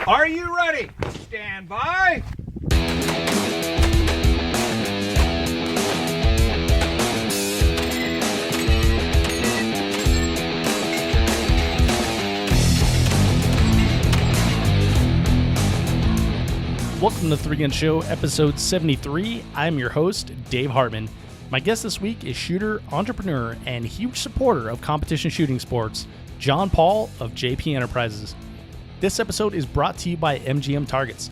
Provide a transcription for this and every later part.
Are you ready? Stand by. Welcome to 3GS Show, episode 73. I'm your host, Dave Hartman. My guest this week is shooter, entrepreneur, and huge supporter of competition shooting sports, John Paul of JP Enterprises. This episode is brought to you by MGM Targets.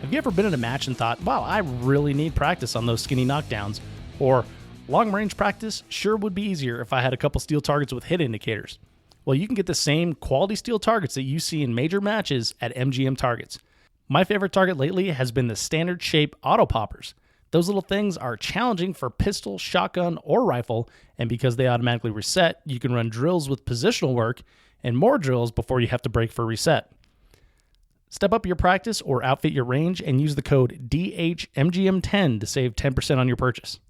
Have you ever been in a match and thought, wow, I really need practice on those skinny knockdowns? Or long-range practice sure would be easier if I had a couple steel targets with hit indicators. Well, you can get the same quality steel targets that you see in major matches at MGM Targets. My favorite target lately has been the standard shape auto poppers. Those little things are challenging for pistol, shotgun, or rifle, and because they automatically reset, you can run drills with positional work and more drills before you have to break for reset. Step up your practice or outfit your range and use the code DHMGM10 to save 10% on your purchase.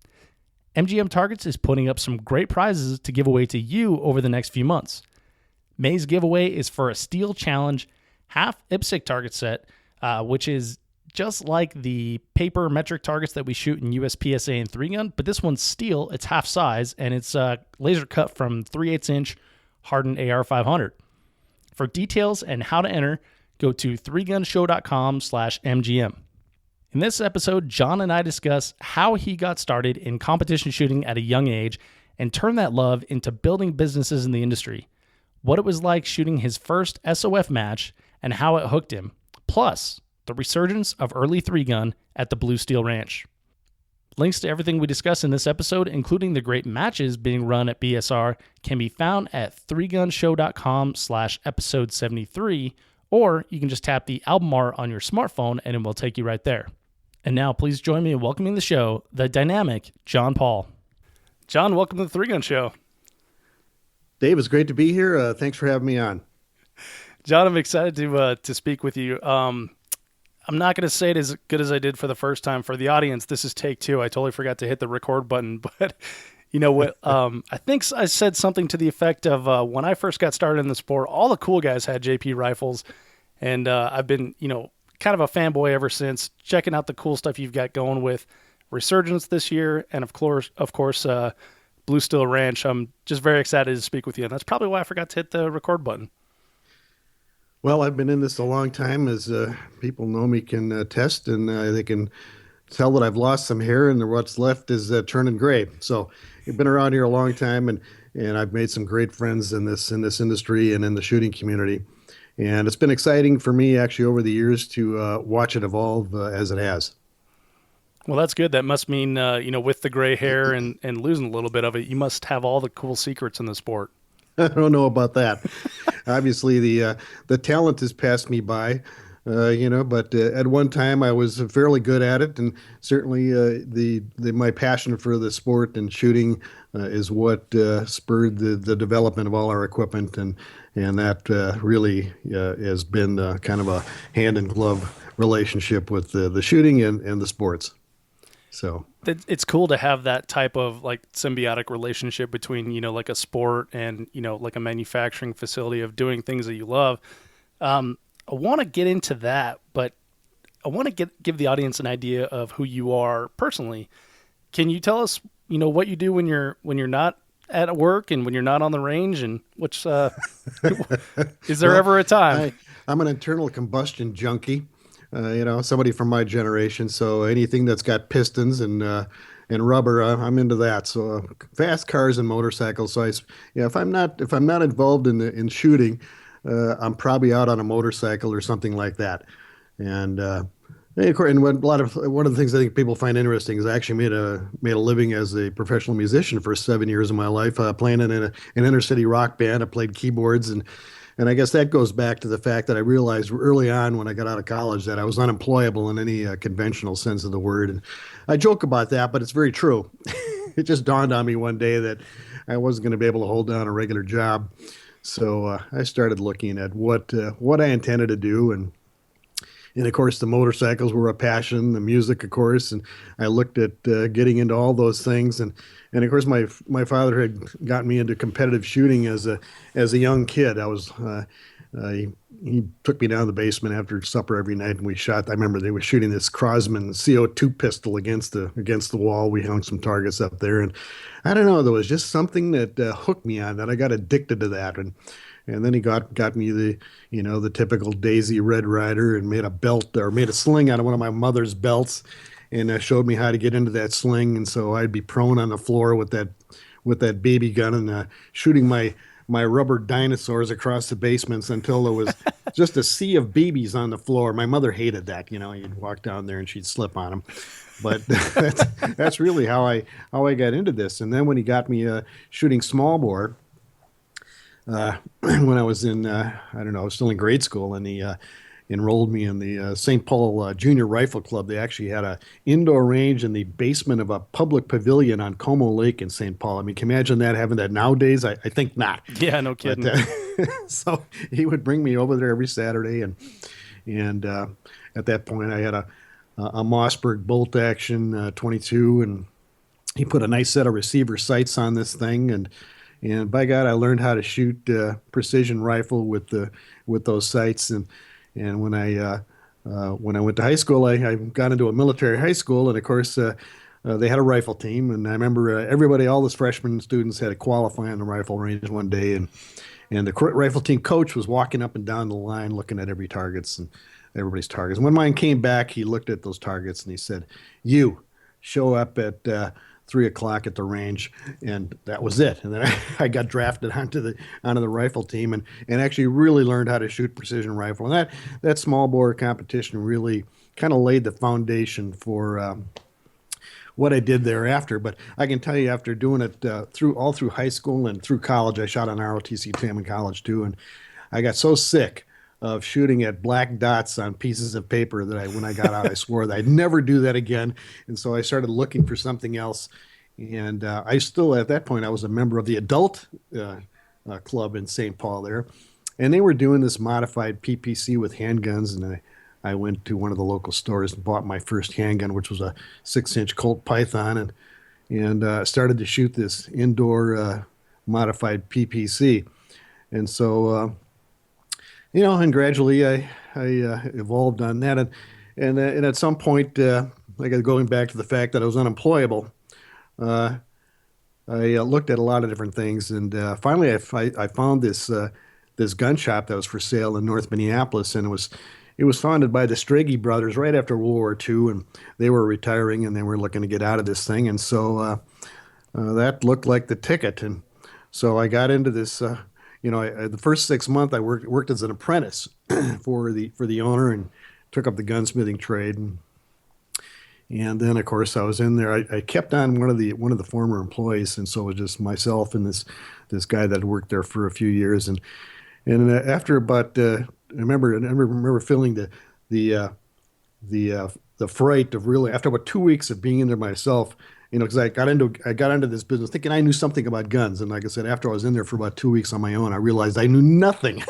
MGM Targets is putting up some great prizes to give away to you over the next few months. May's giveaway is for a Steel Challenge half IPSC target set, which is just like the paper metric targets that we shoot in USPSA and 3-gun, but this one's steel, it's half size, and it's laser cut from 3/8 inch hardened AR500. For details and how to enter, go to 3gunshow.com/MGM. In this episode, John and I discuss how he got started in competition shooting at a young age and turned that love into building businesses in the industry, what it was like shooting his first SOF match, and how it hooked him. Plus, the resurgence of early 3-gun at the Blue Steel Ranch. Links to everything we discuss in this episode, including the great matches being run at BSR, can be found at 3gunshow.com/episode 73, or you can just tap the album art on your smartphone and it will take you right there. And now, please join me in welcoming the show, the dynamic John Paul. John, welcome to the 3-gun Show. Dave, it's great to be here. Thanks for having me on. John, I'm excited to speak with you. I'm not going to say it as good as I did for the first time. For the audience, this is take 2. I totally forgot to hit the record button. But you know what? I think I said something to the effect of when I first got started in the sport, all the cool guys had JP rifles. And I've been, kind of a fanboy ever since, checking out the cool stuff you've got going with Resurgence this year. And of course, Blue Steel Ranch. I'm just very excited to speak with you. And that's probably why I forgot to hit the record button. Well, I've been in this a long time, as people know me can attest, and they can tell that I've lost some hair, and what's left is turning gray. So I've been around here a long time, and I've made some great friends in this industry and in the shooting community. And it's been exciting for me, actually, over the years to watch it evolve as it has. Well, that's good. That must mean, with the gray hair and losing a little bit of it, you must have all the cool secrets in the sport. I don't know about that. Obviously, the talent has passed me by, but at one time I was fairly good at it, and certainly my passion for the sport and shooting is what spurred the development of all our equipment, and that really has been kind of a hand in glove relationship with the shooting and the sports. So it's cool to have that type of like symbiotic relationship between, like a sport and, like a manufacturing facility of doing things that you love. I want to get into that, but I want to give the audience an idea of who you are personally. Can you tell us, what you do when you're not at work and when you're not on the range, and which, is there ever a time? I'm an internal combustion junkie. Somebody from my generation. So anything that's got pistons and rubber, I'm into that. So fast cars and motorcycles. So if I'm not involved in shooting, I'm probably out on a motorcycle or something like that. And one of the things I think people find interesting is I actually made a living as a professional musician for 7 years of my life, playing in an inner city rock band. I played keyboards, and I guess that goes back to the fact that I realized early on when I got out of college that I was unemployable in any conventional sense of the word. And I joke about that, but it's very true. It just dawned on me one day that I wasn't going to be able to hold down a regular job. So I started looking at what I intended to do, and of course the motorcycles were a passion, the music, of course, and I looked at getting into all those things, and of course my father had gotten me into competitive shooting as a young kid. I was he took me down to the basement after supper every night, and we shot. I remember they were shooting this Crosman CO2 pistol against the wall. We hung some targets up there, and I don't know. There was just something that hooked me on that. I got addicted to that, and then he got me the typical Daisy Red Ryder and made a belt or made a sling out of one of my mother's belts, and showed me how to get into that sling. And so I'd be prone on the floor with that BB gun and shooting my rubber dinosaurs across the basements until there was just a sea of BBs on the floor. My mother hated that. You'd walk down there and she'd slip on them. But that's really how I got into this. And then when he got me shooting small bore, when I was in I don't know, I was still in grade school, and he enrolled me in the St. Paul Junior Rifle Club. They actually had a indoor range in the basement of a public pavilion on Como Lake in St. Paul. I mean, can you imagine that, having that nowadays? I think not. Yeah, no kidding. But, so he would bring me over there every Saturday, and at that point I had a Mossberg bolt action 22, and he put a nice set of receiver sights on this thing, and by God, I learned how to shoot precision rifle with those sights. And when I went to high school, I got into a military high school, and of course they had a rifle team. And I remember all those freshman students had to qualify on the rifle range one day, and the rifle team coach was walking up and down the line looking at everybody's targets. And when mine came back, he looked at those targets and he said, "You show up at 3 o'clock at the range," and that was it. And then I got drafted onto the rifle team, and actually really learned how to shoot precision rifle. And that small bore competition really kind of laid the foundation for what I did thereafter. But I can tell you, after doing it through high school and through college, I shot an ROTC exam in college too, and I got so sick of shooting at black dots on pieces of paper that when I got out, I swore that I'd never do that again. And so I started looking for something else. And I still, at that point, I was a member of the adult club in St. Paul there. And they were doing this modified PPC with handguns. And I went to one of the local stores and bought my first handgun, which was a 6-inch Colt Python, and started to shoot this indoor modified PPC. And so, and gradually I evolved on that, and at some point, going back to the fact that I was unemployable, I looked at a lot of different things, and finally I found this gun shop that was for sale in North Minneapolis, and it was founded by the Strage brothers right after World War II, and they were retiring and they were looking to get out of this thing, and so that looked like the ticket, and so I got into this. The first 6 months I worked as an apprentice for the owner and took up the gunsmithing trade, and then of course I was in there. I kept on one of the former employees, and so it was just myself and this guy that had worked there for a few years, and after about I remember feeling the fright of really, after about 2 weeks of being in there myself. Because I got into this business thinking I knew something about guns, and like I said, after I was in there for about 2 weeks on my own, I realized I knew nothing.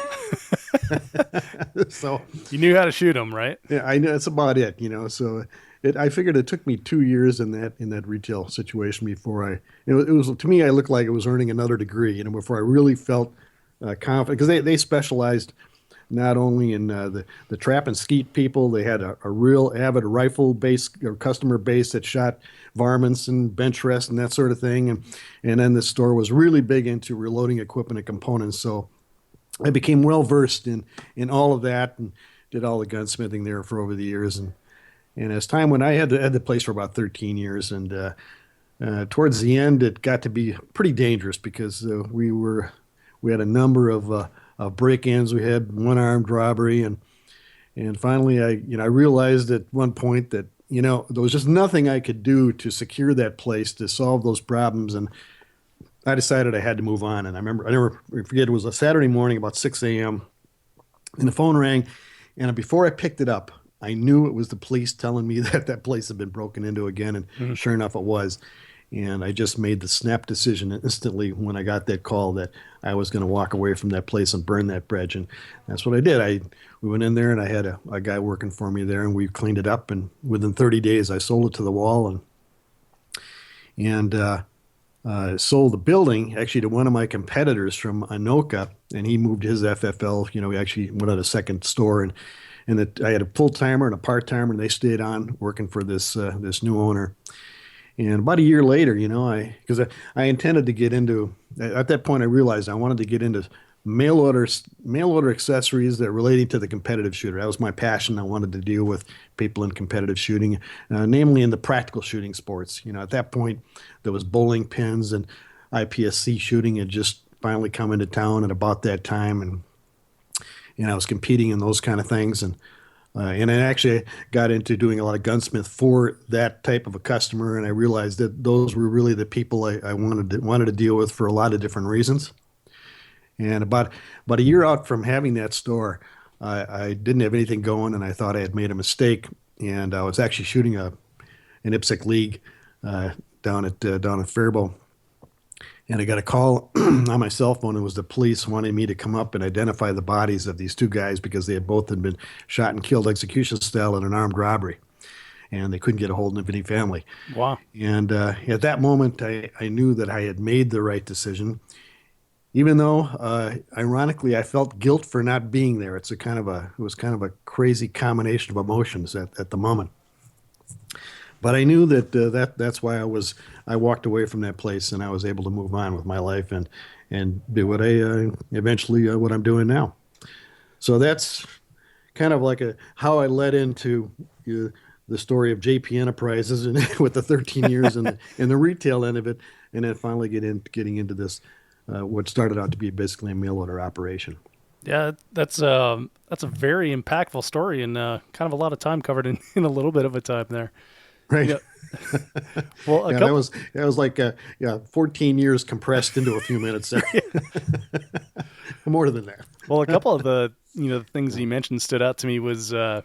So you knew how to shoot them, right? Yeah, I know that's about it. So I figured it took me 2 years in that retail situation before it was, to me, I looked like I was earning another degree. Before I really felt confident, because they specialized not only in the trap and skeet people. They had a real avid rifle base or customer base that shot varmints and bench rest and that sort of thing. And then the store was really big into reloading equipment and components. So I became well versed in all of that, and did all the gunsmithing there for over the years. And as time went, I had the place for about 13 years. And towards the end, it got to be pretty dangerous because we had a number of break-ins. We had one armed robbery, and finally I realized at one point that there was just nothing I could do to secure that place to solve those problems, and I decided I had to move on. And I never forget, it was a Saturday morning about 6 a.m. and the phone rang, and before I picked it up, I knew it was the police telling me that place had been broken into again, and sure enough it was. And I just made the snap decision instantly when I got that call that I was going to walk away from that place and burn that bridge. And that's what I did. We went in there, and I had a guy working for me there, and we cleaned it up. And within 30 days, I sold it to the wall. And sold the building actually to one of my competitors from Anoka, and he moved his FFL. He actually went on a second store, and I had a full timer and a part timer, and they stayed on working for this new owner. And about a year later, I intended to get into at that point I realized I wanted to get into mail order accessories that are relating to the competitive shooter. That was my passion. I wanted to deal with people in competitive shooting, namely in the practical shooting sports. At that point, there was bowling pins and IPSC shooting had just finally come into town at about that time, and I was competing in those kind of things, and I actually got into doing a lot of gunsmith for that type of a customer, and I realized that those were really the people I wanted to deal with for a lot of different reasons. And about a year out from having that store, I didn't have anything going, and I thought I had made a mistake. And I was actually shooting an IPSC league uh, down at Faribault, and I got a call on my cell phone. It was the police wanting me to come up and identify the bodies of these two guys because they had both been shot and killed execution style in an armed robbery, and they couldn't get a hold of any family. Wow. And at that moment, I knew that I had made the right decision, even though, ironically, I felt guilt for not being there. It was kind of a crazy combination of emotions at the moment. But I knew that's why I walked away from that place, and I was able to move on with my life and do what I eventually what I'm doing now. So that's kind of like how I led into the story of JP Enterprises and with the 13 years in the retail end of it, and then finally getting into this what started out to be basically a mail order operation. Yeah, that's a very impactful story and kind of a lot of time covered in a little bit of a time there. Right. You know, well, a Yeah, couple. that was like 14 years compressed into a few minutes there. More than that. Well, a couple of the things you mentioned stood out to me was that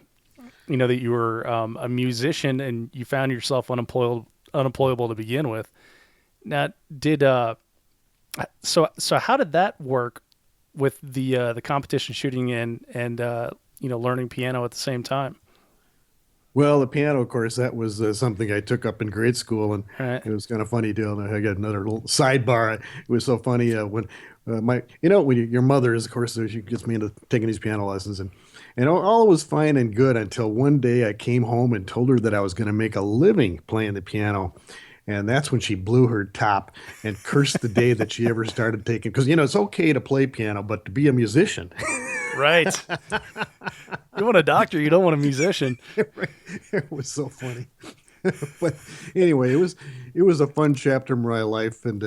you were a musician and you found yourself unemployable to begin with. Now, did so how did that work with the competition shooting and learning piano at the same time? Well, the piano, of course, that was something I took up in grade school, and Right. it was kind of funny deal. And I got another little sidebar. It was so funny when your mother is, of course, she gets me into taking these piano lessons, and all was fine and good until one day I came home and told her that I was going to make a living playing the piano. And that's when she blew her top and cursed the day that she ever started taking, because it's okay to play piano, but to be a musician. Right. You want a doctor, you don't want a musician. It was so funny. But anyway, it was a fun chapter in my life, and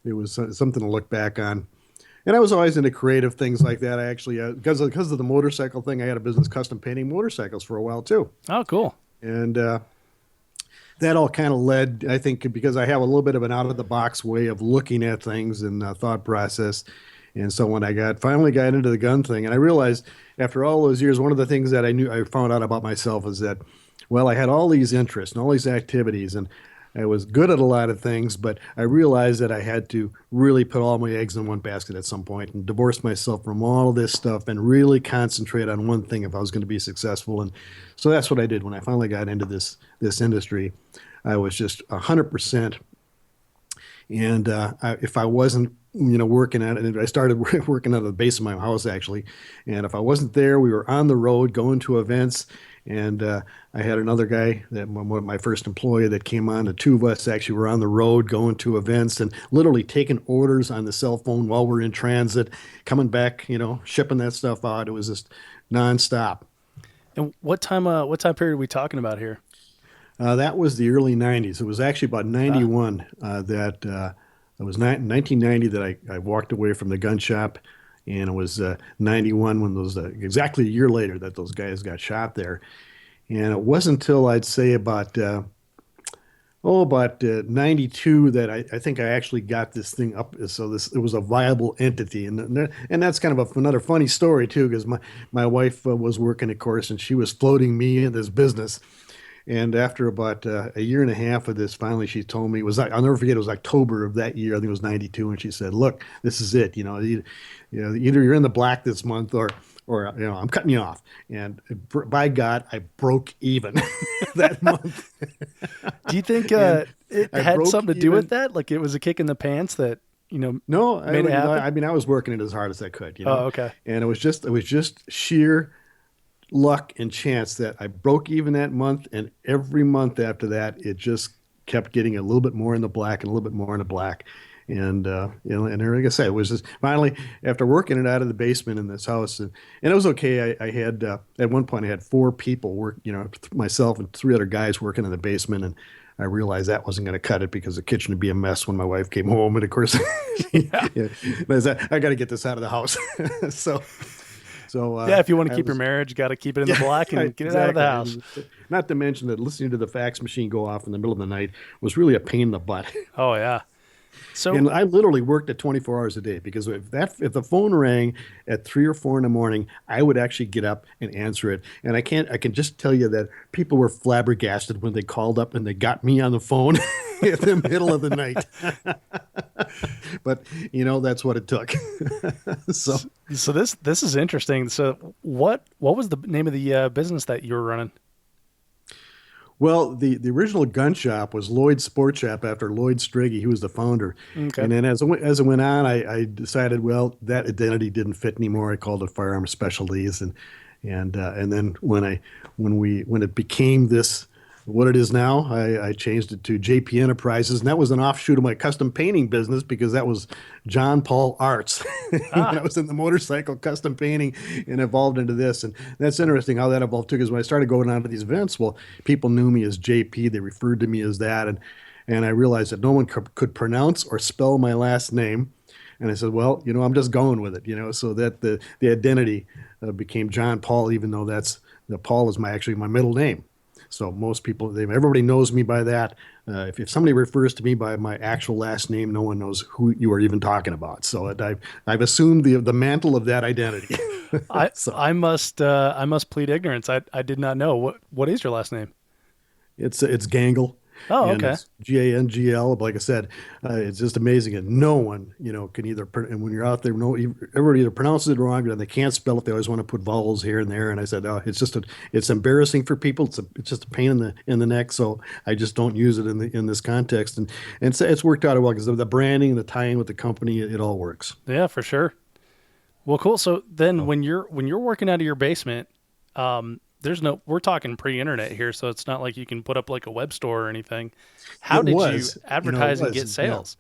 it was something to look back on. And I was always into creative things like that. I actually, because of the motorcycle thing, I had a business custom painting motorcycles for a while too. Oh, cool. And that all kind of led, I think, because I have a little bit of an out of the box way of looking at things and thought process. And so when I finally got into the gun thing, and I realized after all those years, one of the things that I found out about myself is that, well, I had all these interests and all these activities, and I was good at a lot of things, but I realized that I had to really put all my eggs in one basket at some point and divorce myself from all of this stuff and really concentrate on one thing if I was going to be successful. And so that's what I did when I finally got into this industry. I was just 100%. And if I wasn't, working at it, I started working at the base of my house actually. And if I wasn't there, we were on the road going to events. And I had another guy, my first employee, that came on. The two of us actually were on the road going to events and literally taking orders on the cell phone while we're in transit, coming back, shipping that stuff out. It was just nonstop. And what time period are we talking about here? That was the early 90s. It was actually about Ah, 91 that it was 1990 that I walked away from the gun shop. And it was 91 when exactly a year later that those guys got shot there. And it wasn't until I'd say about 92 that I think I actually got this thing up. So it was a viable entity. And that's kind of another funny story too, because my wife was working, of course, and she was floating me in this business. And after about a year and a half of this, finally she told me, I'll never forget, it was October of that year. I think it was 92. And she said, look, this is it. Either you're in the black this month or I'm cutting you off. And by God, I broke even that month. Do you think And it I had broke something to do with even. that? Like it was a kick in the pants that, No, made it happen? I mean, I was working it as hard as I could, Oh, okay. and it was just sheer luck and chance that I broke even that month, and every month after that, it just kept getting a little bit more in the black and a little bit more in the black. And and like I said, it was just finally after working it out of the basement in this house, and it was okay. I had at one point I had four people work, myself and three other guys working in the basement, and I realized that wasn't going to cut it because the kitchen would be a mess when my wife came home, and of course, Yeah. yeah, I got to get this out of the house. so so Yeah, if you want to I keep your was marriage, you got to keep it in the yeah, black and get it out of the exactly. house. And not to mention that listening to the fax machine go off in the middle of the night was really a pain in the butt. Oh, yeah. So, And I literally worked at 24 hours a day because if the phone rang at 3 or 4 in the morning, I would actually get up and answer it. And I can just tell you that people were flabbergasted when they called up and they got me on the phone in the middle of the night. But that's what it took. So so this is interesting. So, what was the name of the business that you were running? Well, the original gun shop was Lloyd's Sport Shop after Lloyd Striggy. He was the founder. Okay. And then as it went on, I decided, well, that identity didn't fit anymore. I called it Firearm Specialties, and then when it became this what it is now, I changed it to JP Enterprises, and that was an offshoot of my custom painting business because that was John Paul Arts when I Ah, was in the motorcycle custom painting and evolved into this. And that's interesting how that evolved too, because when I started going on to these events, well, people knew me as JP, they referred to me as that, and I realized that no one could pronounce or spell my last name. And I said, well, I'm just going with it, so that the identity became John Paul, even though the Paul is actually my middle name. So most people, everybody knows me by that. If somebody refers to me by my actual last name, no one knows who you are even talking about. So I've assumed the mantle of that identity. I So I must plead ignorance. I did not know. What is your last name? it's Gangle, Oh, and okay. it's Gangl. Like I said, it's just amazing, and no one can and when you're out there, everybody either pronounces it wrong or they can't spell it. They always want to put vowels here and there, and I said, oh, it's embarrassing for people. It's just a pain in the neck. So I just don't use it in this context, and so it's worked out well because of the branding, the tie-in with the company, it all works. Yeah, for sure. Well, cool. So then So when you're working out of your basement, there's no we're talking pre-internet here, so it's not like you can put up like a web store or anything. How it did you was, it advertise and get was, yeah. sales?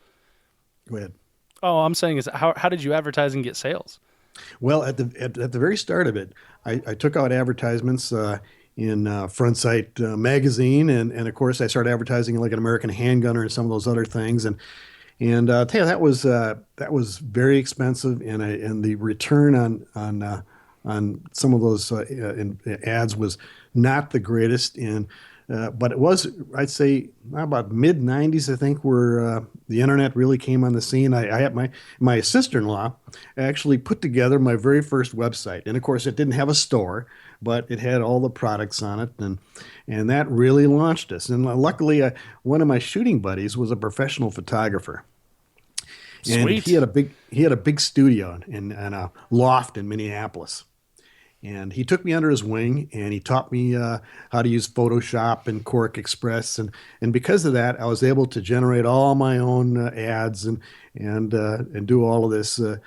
Go ahead. Oh, I'm saying is how did you advertise and get sales? Well, at the very start of it, I took out advertisements in Front Sight magazine, and of course I started advertising like an American Handgunner and some of those other things, and tell you that was very expensive, and the return on some of those ads was not the greatest. But it was, I'd say, about mid '90s, I think, where the internet really came on the scene. I had my sister-in-law actually put together my very first website, and of course, it didn't have a store, but it had all the products on it, and that really launched us. And luckily, one of my shooting buddies was a professional photographer, and Sweet. he had a big studio and a loft in Minneapolis. And he took me under his wing and he taught me how to use Photoshop and Quark Express. And because of that, I was able to generate all my own ads and do all of this. And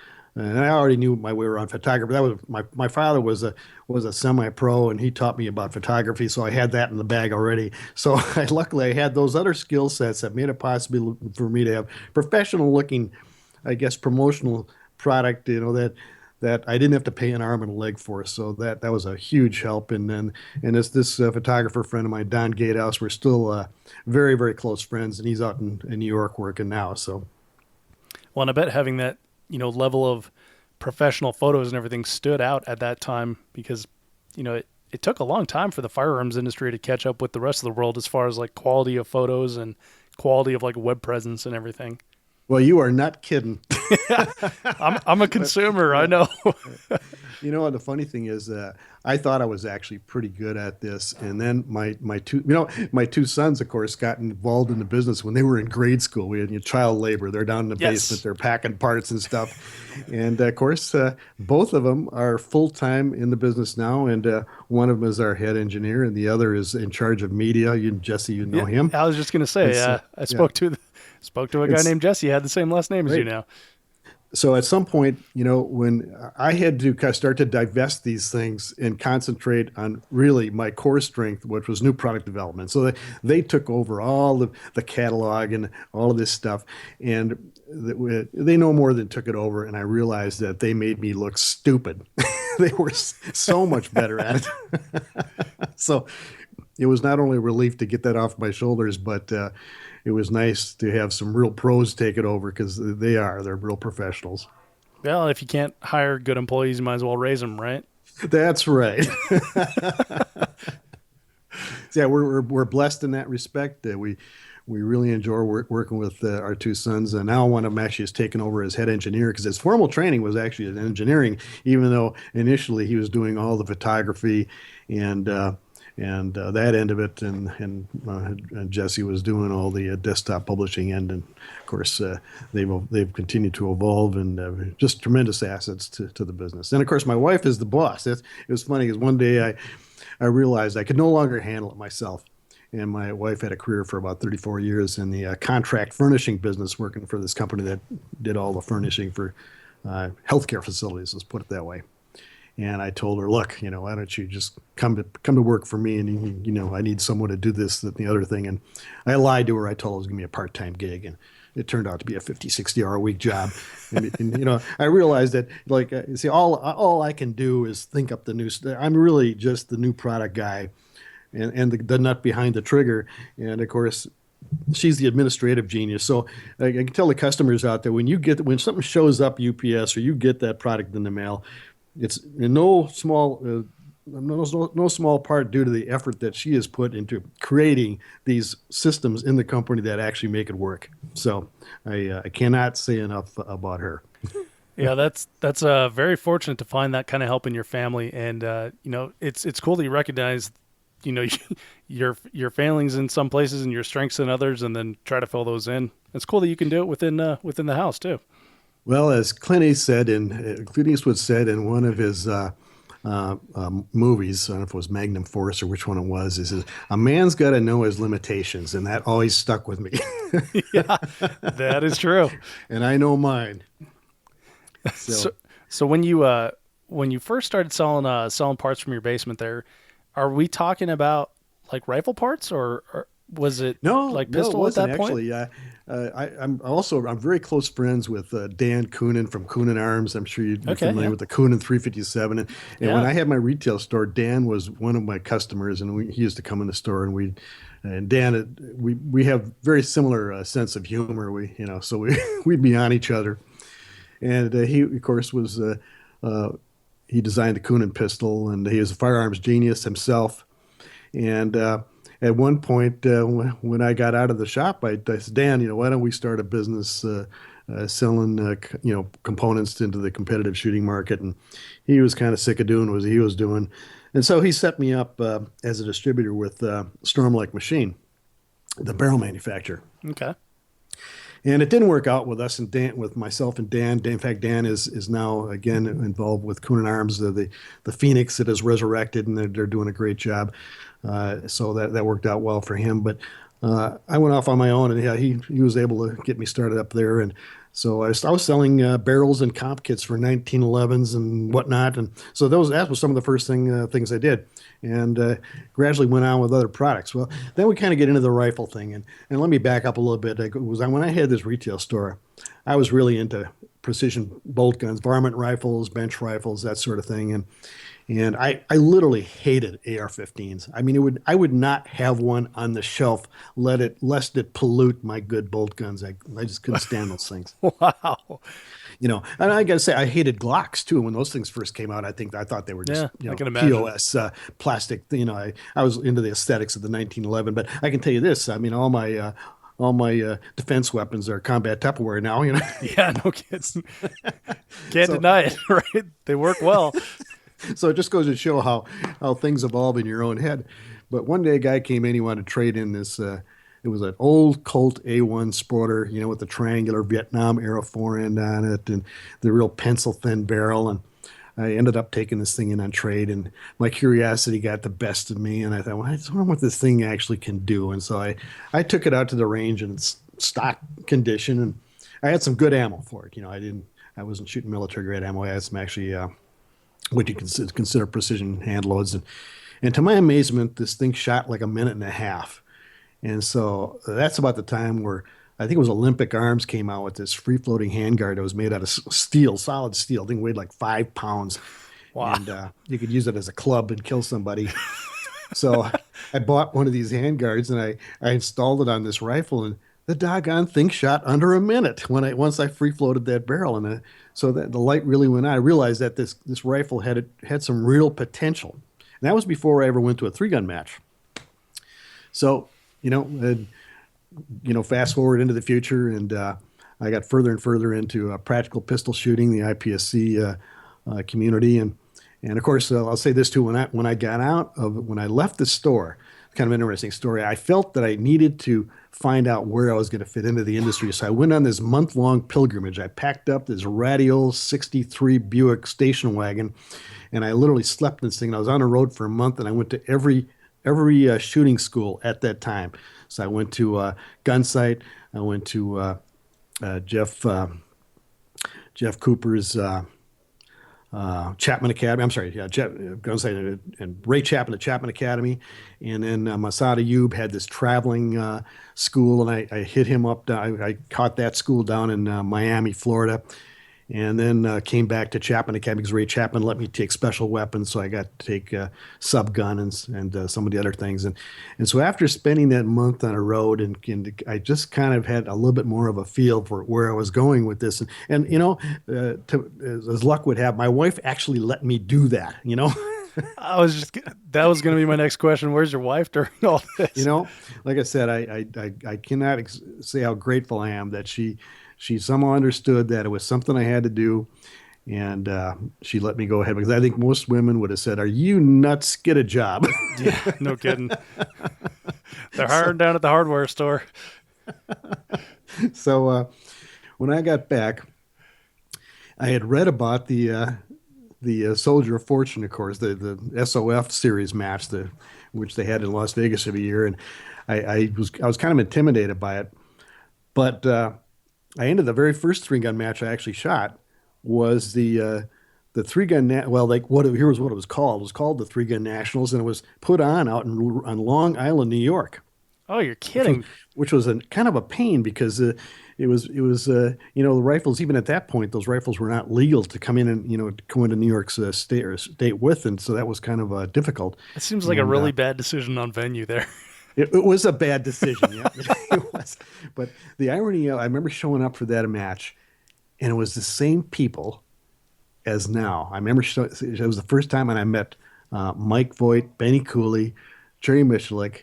I already knew my way around photography. That was my father was a semi-pro and he taught me about photography. So I had that in the bag already. So luckily I had those other skill sets that made it possible for me to have professional looking, I guess, promotional product, that I didn't have to pay an arm and a leg for. So that was a huge help. And this photographer friend of mine, Don Gatehouse, we're still very, very close friends, and he's out in New York working now. So Well, and I bet having that, level of professional photos and everything stood out at that time because, it took a long time for the firearms industry to catch up with the rest of the world as far as like quality of photos and quality of like web presence and everything. Well, you are not kidding. I'm a consumer. I Yeah. know. You know, the funny thing is, I thought I was actually pretty good at this, and then my two sons, of course, got involved in the business when they were in grade school. We had child labor. They're down in the basement. Yes. They're packing parts and stuff, and of course, both of them are full time in the business now. And one of them is our head engineer, and the other is in charge of media. Jesse, you know Yeah. him. I was just gonna And say. so, I yeah, spoke to a guy it's named Jesse. He had the same last name as you great. now. So at some point, when I had to kind of start to divest these things and concentrate on really my core strength, which was new product development. So they took over all the catalog and all of this stuff, and they no more than took it over. And I realized that they made me look stupid. They were so much better at it. So it was not only a relief to get that off my shoulders, but it was nice to have some real pros take it over because they're real professionals. Well, if you can't hire good employees, you might as well raise them, right? That's right. So, yeah, we're blessed in that respect. We really enjoy working with our two sons. And now one of them actually has taken over as head engineer because his formal training was actually in engineering, even though initially he was doing all the photography and that end of it, and Jesse was doing all the desktop publishing end, and of course they've continued to evolve and just tremendous assets to the business. And of course, my wife is the boss. It was funny because one day I realized I could no longer handle it myself. And my wife had a career for about 34 years in the contract furnishing business, working for this company that did all the furnishing for healthcare facilities. Let's put it that way. And I told her, look, why don't you just come to work for me? And, I need someone to do this, that, and the other thing. And I lied to her. I told her it was going to be a part-time gig. And it turned out to be a 50, 60 hour a week job. And I realized that, like, see, all I can do is think up the new stuff. I'm really just the new product guy and the nut behind the trigger. And of course, she's the administrative genius. So I can tell the customers out there, when something shows up UPS or you get that product in the mail, it's in no small part due to the effort that she has put into creating these systems in the company that actually make it work. So I cannot say enough about her. Yeah, that's very fortunate to find that kind of help in your family, and it's cool that you recognize, you know, your failings in some places and your strengths in others, and then try to fill those in. It's cool that you can do it within the house too. Well, as Clint Eastwood said in one of his movies, I don't know if it was Magnum Force or which one it was, he says, a man's got to know his limitations. And that always stuck with me. Yeah, that is true. And I know mine. So, So, so when you first started selling parts from your basement there, are we talking about like rifle parts or was it no, like no, it pistol at wasn't that point? actually. I'm very close friends with Dan Coonan from Coonan Arms. I'm sure you're Okay, familiar yeah, with the Coonan 357. And when yeah, I had my retail store, Dan was one of my customers, and he used to come in the store, and Dan, we have very similar sense of humor. So we'd be on each other. And he, of course, uh, he designed the Coonan pistol, and he was a firearms genius himself. And at one point, when I got out of the shop, I said, Dan, why don't we start a business selling, components into the competitive shooting market? And he was kind of sick of doing what he was doing. And so he set me up as a distributor with Stormlight Machine, the barrel manufacturer. okay, And it didn't work out with us and Dan, with myself and Dan. In fact, Dan is now again involved with Coonan Arms, the Phoenix that is resurrected, and they're doing a great job. So that worked out well for him. But I went off on my own, and yeah, he was able to get me started up there. And so I was selling barrels and comp kits for 1911s and whatnot. And so that was some of the first things I did, and gradually went on with other products. Well, then we kind of get into the rifle thing, and let me back up a little bit. When I had this retail store, I was really into precision bolt guns, varmint rifles, bench rifles, that sort of thing, and I literally hated AR-15s. I mean, I would not have one on the shelf, lest it pollute my good bolt guns. I just couldn't stand those things. wow, And I got to say, I hated Glocks too. When those things first came out, I thought they were just, yeah, I can imagine. POS plastic. I was into the aesthetics of the 1911. But I can tell you this: I mean, all my all my defense weapons are combat Tupperware now. Yeah, no kids. Can't So deny it, right? They work well. so it just goes to show how things evolve in your own head. But one day a guy came in, he wanted to trade in this. It was an old Colt A1 Sporter, with the triangular Vietnam era forend on it and the real pencil thin barrel. And I ended up taking this thing in on trade, and my curiosity got the best of me. And I thought, well, I just wonder what this thing actually can do. And so I took it out to the range in its stock condition, and I had some good ammo for it. I wasn't shooting military grade ammo. I had some actually what you consider precision hand loads. And to my amazement, this thing shot like a minute and a half. And so that's about the time where I think it was Olympic Arms came out with this free floating handguard that was made out of steel, solid steel. I think it weighed like 5 pounds. Wow. And you could use it as a club and kill somebody. So I bought one of these handguards and I installed it on this rifle, and the doggone thing shot under a minute once I free floated that barrel. And so that the light really went on. I realized that this rifle had some real potential. And that was before I ever went to a 3-gun match. So, fast forward into the future, and I got further and further into practical pistol shooting, the IPSC community, and of course I'll say this too: when I left the store, kind of an interesting story. I felt that I needed to find out where I was going to fit into the industry, so I went on this month-long pilgrimage. I packed up this ratty old '63 Buick station wagon, and I literally slept in this thing. I was on the road for a month, and I went to every shooting school at that time. So I went to Gunsight. I went to Jeff Cooper's Chapman Academy. I'm sorry, yeah, Gunsight and Ray Chapman at Chapman Academy. And then Masada Ayub had this traveling school, and I hit him up. I caught that school down in Miami, Florida. And then came back to Chapman Academy because Ray Chapman let me take special weapons, so I got to take subgun and some of the other things. And so after spending that month on a road, and I just kind of had a little bit more of a feel for where I was going with this. And as luck would have, my wife actually let me do that. That was going to be my next question. Where's your wife during all this? Like I said, I cannot say how grateful I am that she somehow understood that it was something I had to do, and she let me go ahead, because I think most women would have said, "Are you nuts? Get a job." Yeah, no kidding. They're hiring down at the hardware store. So when I got back, I had read about the Soldier of Fortune, of course, the SOF series match, which they had in Las Vegas every year, and I was kind of intimidated by it, but I ended the very first 3-gun match I actually shot was the 3-gun. Here's what it was called. It was called the 3-gun Nationals, and it was put on on Long Island, New York. Oh, you're kidding! Which was a kind of a pain, because it was the rifles, even at that point, those rifles were not legal to come in and go into New York's state with, and so that was kind of difficult. It seems like a really bad decision on venue there. It was a bad decision, yeah. It was. But the irony, I remember showing up for that match, and it was the same people as now. I remember it was the first time, and I met Mike Voigt, Benny Cooley, Jerry Michalik,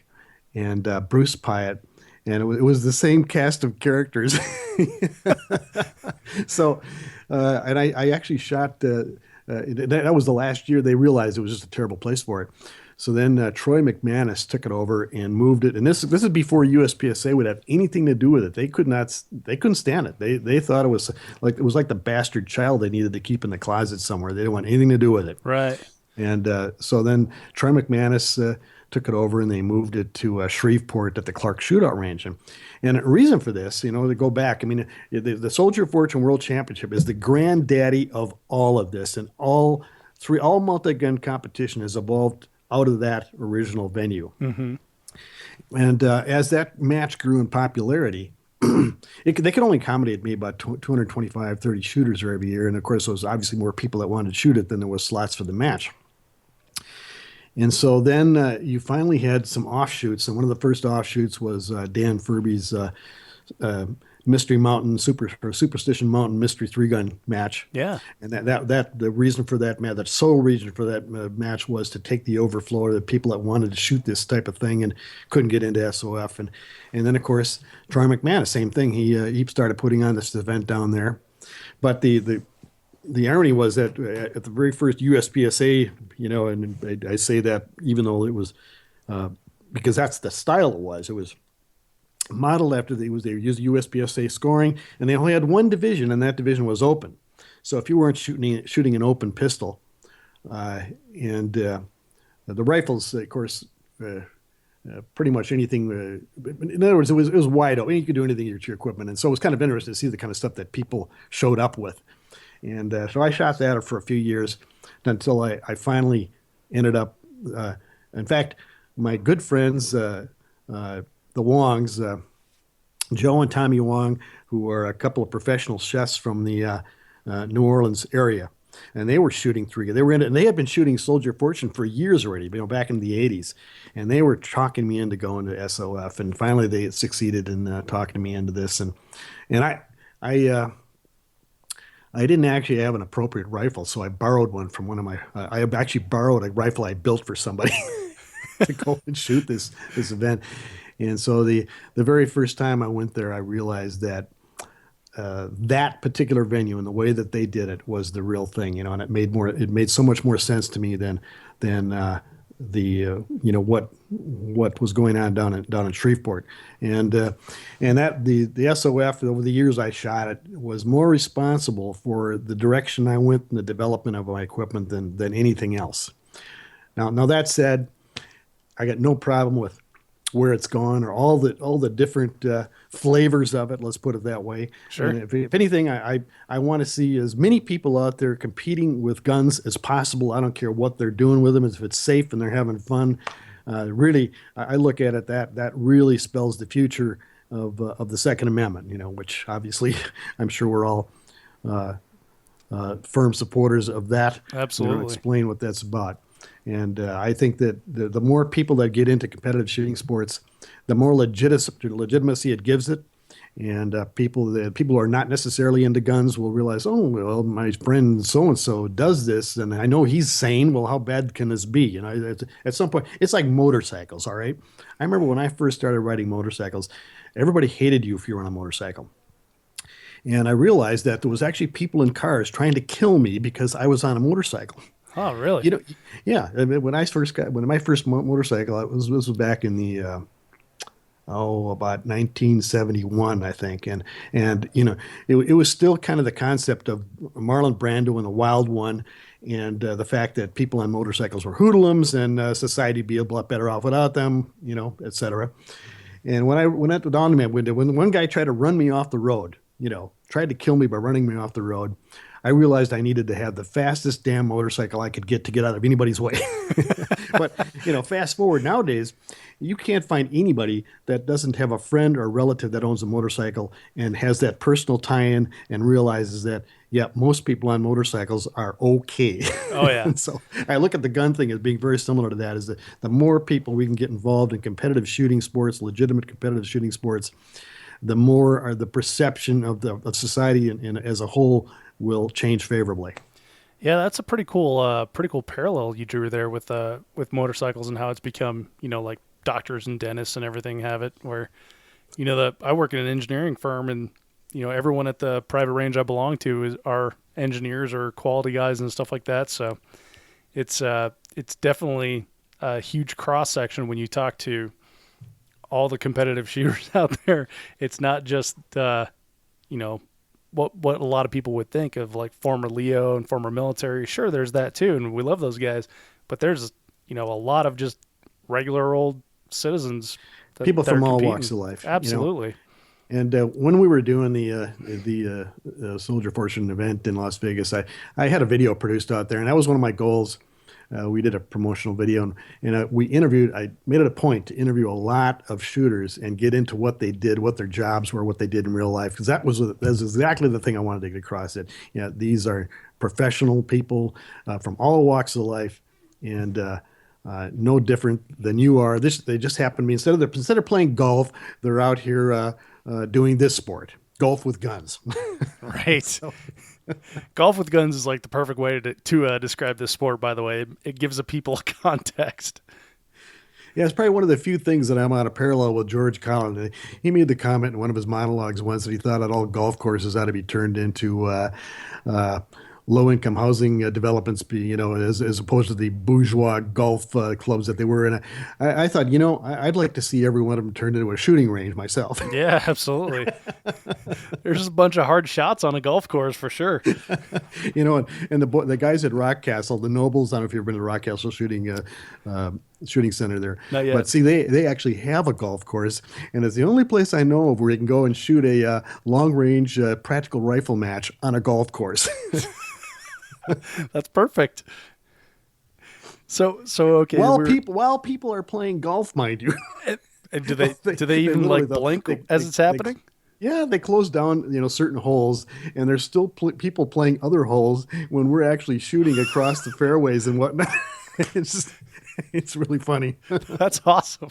and Bruce Pyatt, and it was the same cast of characters. So, and I actually shot. That was the last year they realized it was just a terrible place for it. So then Troy McManus took it over and moved it. And this is before USPSA would have anything to do with it. They couldn't stand it. They thought it was like the bastard child they needed to keep in the closet somewhere. They didn't want anything to do with it. Right. And so then Troy McManus took it over, and they moved it to Shreveport at the Clark Shootout Range. And a reason for this, to go back, I mean, the Soldier of Fortune World Championship is the granddaddy of all of this, and all multi-gun competition has evolved out of that original venue. Mm-hmm. And as that match grew in popularity, they could only accommodate me about 225, 30 shooters every year. And of course, there was obviously more people that wanted to shoot it than there was slots for the match. And so then you finally had some offshoots. And one of the first offshoots was Dan Furby's Mystery Mountain Superstition Mountain Mystery three gun match. Yeah. And that the reason for that match, the sole reason for that match was to take the overflow of the people that wanted to shoot this type of thing and couldn't get into SOF. And then of course Troy McManus, same thing. He started putting on this event down there. But the irony was that at the very first USPSA, and I say that even though it was because that's the style it was. It was modeled after they used USPSA scoring, and they only had one division, and that division was open. So if you weren't shooting an open pistol, and the rifles, of course, pretty much anything. In other words, it was wide open. You could do anything with your equipment, and so it was kind of interesting to see the kind of stuff that people showed up with. And so I shot that for a few years until I finally ended up. In fact, my good friends, the Wongs, Joe and Tommy Wong, who are a couple of professional chefs from the New Orleans area, and they were shooting three. And they had been shooting Soldier of Fortune for years already, back in the '80s, and they were talking me into going to SOF. And finally, they succeeded in talking me into this. And I didn't actually have an appropriate rifle, so I borrowed one from one of my. I actually borrowed a rifle I built for somebody to go and shoot this event. And so the very first time I went there, I realized that that particular venue and the way that they did it was the real thing, and it made so much more sense to me than what was going on down in Shreveport, and that the SOF over the years I shot it was more responsible for the direction I went in the development of my equipment than anything else. Now that said, I got no problem with where it's gone or all the different flavors of it. Let's put it that way. Sure. And if anything, I want to see as many people out there competing with guns as possible. I don't care what they're doing with them, if it's safe and they're having fun. Really, I look at it that really spells the future of the Second Amendment. Which obviously I'm sure we're all firm supporters of that. Absolutely. Explain what that's about. And I think that the more people that get into competitive shooting sports, the more legitimacy it gives it. And people who are not necessarily into guns will realize, oh, well, my friend so-and-so does this, and I know he's sane. Well, how bad can this be? At some point, it's like motorcycles, all right? I remember when I first started riding motorcycles, everybody hated you if you were on a motorcycle. And I realized that there was actually people in cars trying to kill me because I was on a motorcycle. Oh, really? Yeah. I mean, when my first motorcycle, this was back in the about 1971, I think, and it was still kind of the concept of Marlon Brando and the Wild One, and the fact that people on motorcycles were hoodlums and society would be a lot better off without them, et cetera. And when that dawned on me, when one guy tried to run me off the road, tried to kill me by running me off the road, I realized I needed to have the fastest damn motorcycle I could get out of anybody's way. But, fast forward nowadays, you can't find anybody that doesn't have a friend or relative that owns a motorcycle and has that personal tie-in and realizes that, yeah, most people on motorcycles are okay. Oh, yeah. And so I look at the gun thing as being very similar to that, is that the more people we can get involved in competitive shooting sports, legitimate competitive shooting sports, the more the perception of society and as a whole will change favorably. Yeah, that's a pretty cool parallel you drew there with motorcycles and how it's become, like doctors and dentists and everything have it. Where, I work in an engineering firm, and everyone at the private range I belong to are engineers or quality guys and stuff like that. So it's definitely a huge cross section when you talk to all the competitive shooters out there. It's not just what a lot of people would think of, like former Leo and former military. Sure, there's that too, and we love those guys. But there's a lot of just regular old citizens, people from all walks of life. Absolutely. And when we were doing the Soldier Fortune event in Las Vegas, I had a video produced out there, and that was one of my goals. We did a promotional video, and I made it a point to interview a lot of shooters and get into what they did, what their jobs were, what they did in real life, because that was exactly the thing I wanted to get across. It, these are professional people from all walks of life, and no different than you are. They just happen to be instead of playing golf, they're out here doing this sport. golf with guns. Right. So, Golf with guns is like the perfect way to describe this sport, by the way. It gives the people context. yeah, it's probably one of the few things that I'm on a parallel with George Collin. He made the comment in one of his monologues once that he thought that all golf courses ought to be turned into uh, low-income housing developments, as opposed to the bourgeois golf clubs that they were. And I thought, I'd like to see every one of them turned into a shooting range myself. Yeah, absolutely. There's just a bunch of hard shots on a golf course for sure. And the guys at Rock Castle, the Nobles. I don't know if you've ever been to Rock Castle shooting center there. Not yet. But see, they actually have a golf course, and it's the only place I know of where you can go and shoot a long range practical rifle match on a golf course. That's perfect. So okay. While people are playing golf, mind you. And do they even like blink as it's happening? Yeah, they close down, certain holes, and there's still people playing other holes when we're actually shooting across the fairways and whatnot. It's really funny. That's awesome.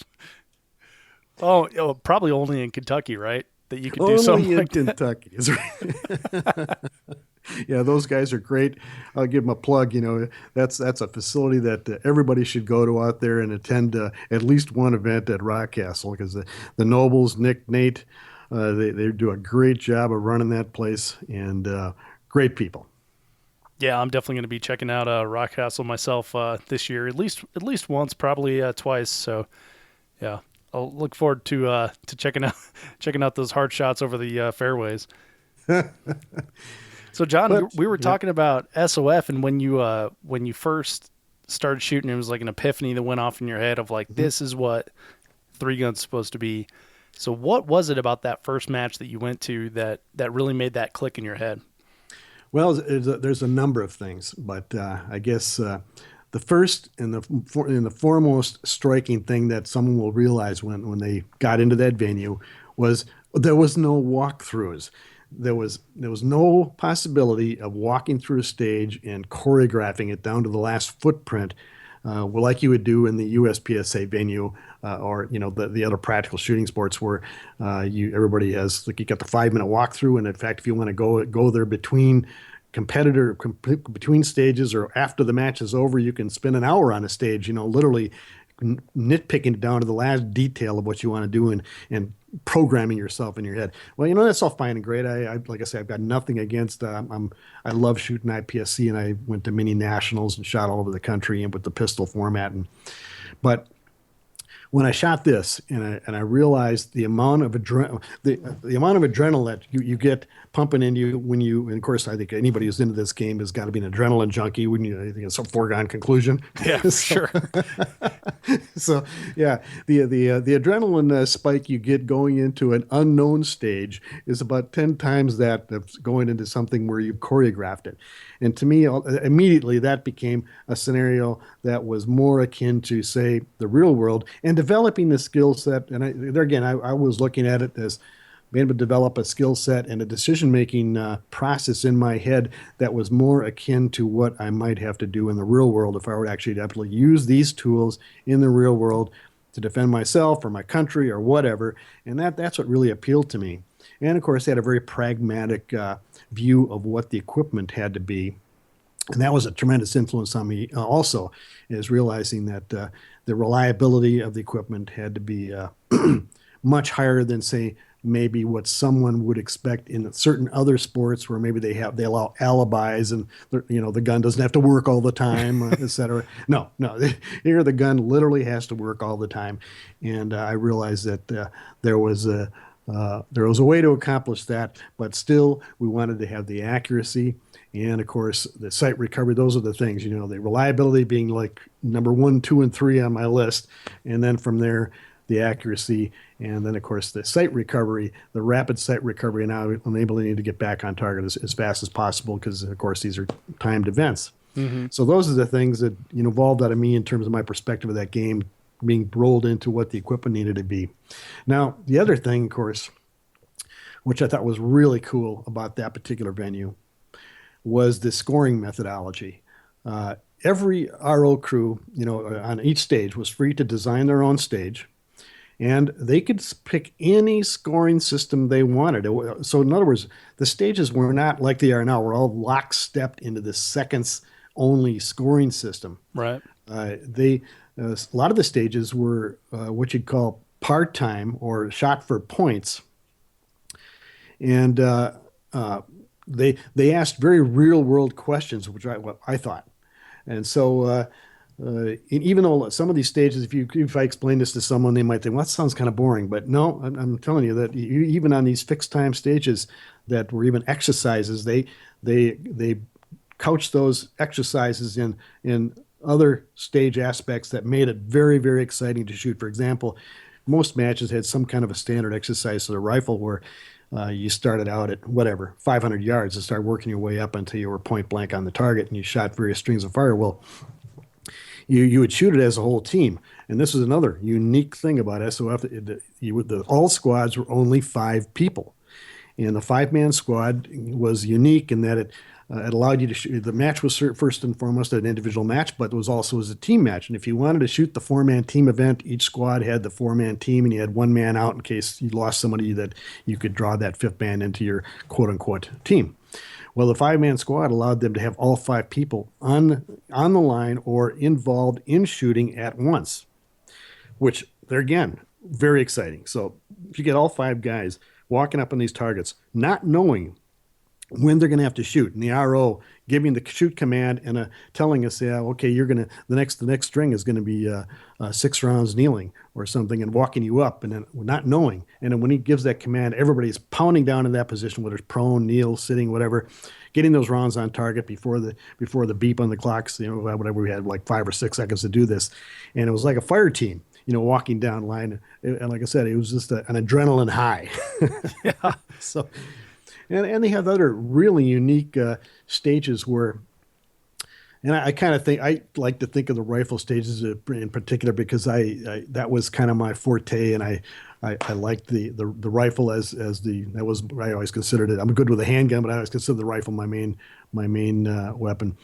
Oh, probably only in Kentucky, right? That you could do Only something in like that. Kentucky is right. Yeah, those guys are great. I'll give them a plug. That's a facility that everybody should go to out there and attend at least one event at Rock Castle, because the Nobles, Nick, Nate, they do a great job of running that place, and great people. Yeah, I'm definitely going to be checking out Rock Castle myself this year, at least once, probably twice. So, yeah, I'll look forward to checking out those hard shots over the fairways. So, John, we were talking about SOF, and when you first started shooting, it was like an epiphany that went off in your head of like, this is what Three Gun's supposed to be. So, what was it about that first match that you went to that really made that click in your head? Well, there's a number of things, but I guess the first and the foremost striking thing that someone will realize when they got into that venue was there was no walkthroughs. There was no possibility of walking through a stage and choreographing it down to the last footprint, like you would do in the USPSA venue, or the other practical shooting sports where everybody has, like, you got the 5 minute walkthrough, and in fact, if you want to go there between between stages or after the match is over, you can spend an hour on a stage, literally nitpicking it down to the last detail of what you want to do, and programming yourself in your head. Well, that's all fine and great. I like I said, I've got nothing against. I love shooting IPSC, and I went to many nationals and shot all over the country and with the pistol format. But when I shot this, and I realized the amount of the amount of adrenaline that you get pumping into you when you, and of course, I think anybody who's into this game has got to be an adrenaline junkie. Wouldn't you? I think it's a foregone conclusion. Yeah, for sure. So yeah, the adrenaline spike you get going into an unknown stage is about 10 times that of going into something where you've choreographed it. And to me, immediately that became a scenario that was more akin to, say, the real world, and developing the skill set. And I was looking at it as being able to develop a skill set and a decision-making process in my head that was more akin to what I might have to do in the real world if I were actually to actually use these tools in the real world to defend myself or my country or whatever. And that's what really appealed to me. And of course, they had a very pragmatic view of what the equipment had to be. And that was a tremendous influence on me also, is realizing that the reliability of the equipment had to be much higher than, say, maybe what someone would expect in certain other sports where maybe they allow alibis, and the gun doesn't have to work all the time, et cetera. No, here the gun literally has to work all the time. And I realized that there was a way to accomplish that, but still we wanted to have the accuracy and, of course, the sight recovery. Those are the things, the reliability being like number 1, 2, and 3 on my list. And then from there, the accuracy, and then, of course, the sight recovery, the rapid sight recovery, and now enabling you to get back on target as fast as possible, because, of course, these are timed events. Mm-hmm. So those are the things that evolved out of me in terms of my perspective of that game being rolled into what the equipment needed to be. Now, the other thing, of course, which I thought was really cool about that particular venue, was the scoring methodology. Every RO crew, on each stage was free to design their own stage. and they could pick any scoring system they wanted. So in other words, the stages were not like they are now. We're all lockstep into the seconds only scoring system. Right. They A lot of the stages were what you'd call part time or shot for points, and they asked very real world questions, which what I thought. And so, even though some of these stages, if I explain this to someone, they might think, "Well, that sounds kind of boring." But no, I'm telling you that even on these fixed time stages that were even exercises, they couch those exercises in other stage aspects that made it very, very exciting to shoot. For example, most matches had some kind of a standard exercise to the rifle where you started out at whatever 500 yards and started working your way up until you were point blank on the target and you shot various strings of fire. Well, you would shoot it as a whole team, and this is another unique thing about SOF. All squads were only 5 people. And the 5-man squad was unique in that it allowed you to shoot. The match was first and foremost an individual match, but it was also as a team match. And if you wanted to shoot the 4-man team event, each squad had the 4-man team, and you had one man out in case you lost somebody that you could draw that 5th man into your quote unquote team. Well, the 5-man squad allowed them to have all 5 people on the line or involved in shooting at once, which they're again very exciting. So if you get all 5 guys walking up on these targets, not knowing when they're going to have to shoot, and the RO giving the shoot command and telling us, yeah, okay, you're going to the next string is going to be 6 rounds kneeling or something, and walking you up, and then not knowing. And then when he gives that command, everybody's pounding down in that position, whether it's prone, kneel, sitting, whatever, getting those rounds on target before the beep on the clocks. Whatever, we had like 5 or 6 seconds to do this, and it was like a fire team. Walking down line, and like I said, it was just an adrenaline high. Yeah. So, and they have other really unique stages where, and I kind of think I like to think of the rifle stages in particular because I that was kind of my forte, and I liked the rifle as that was, I always considered it. I'm good with a handgun, but I always considered the rifle my main weapon.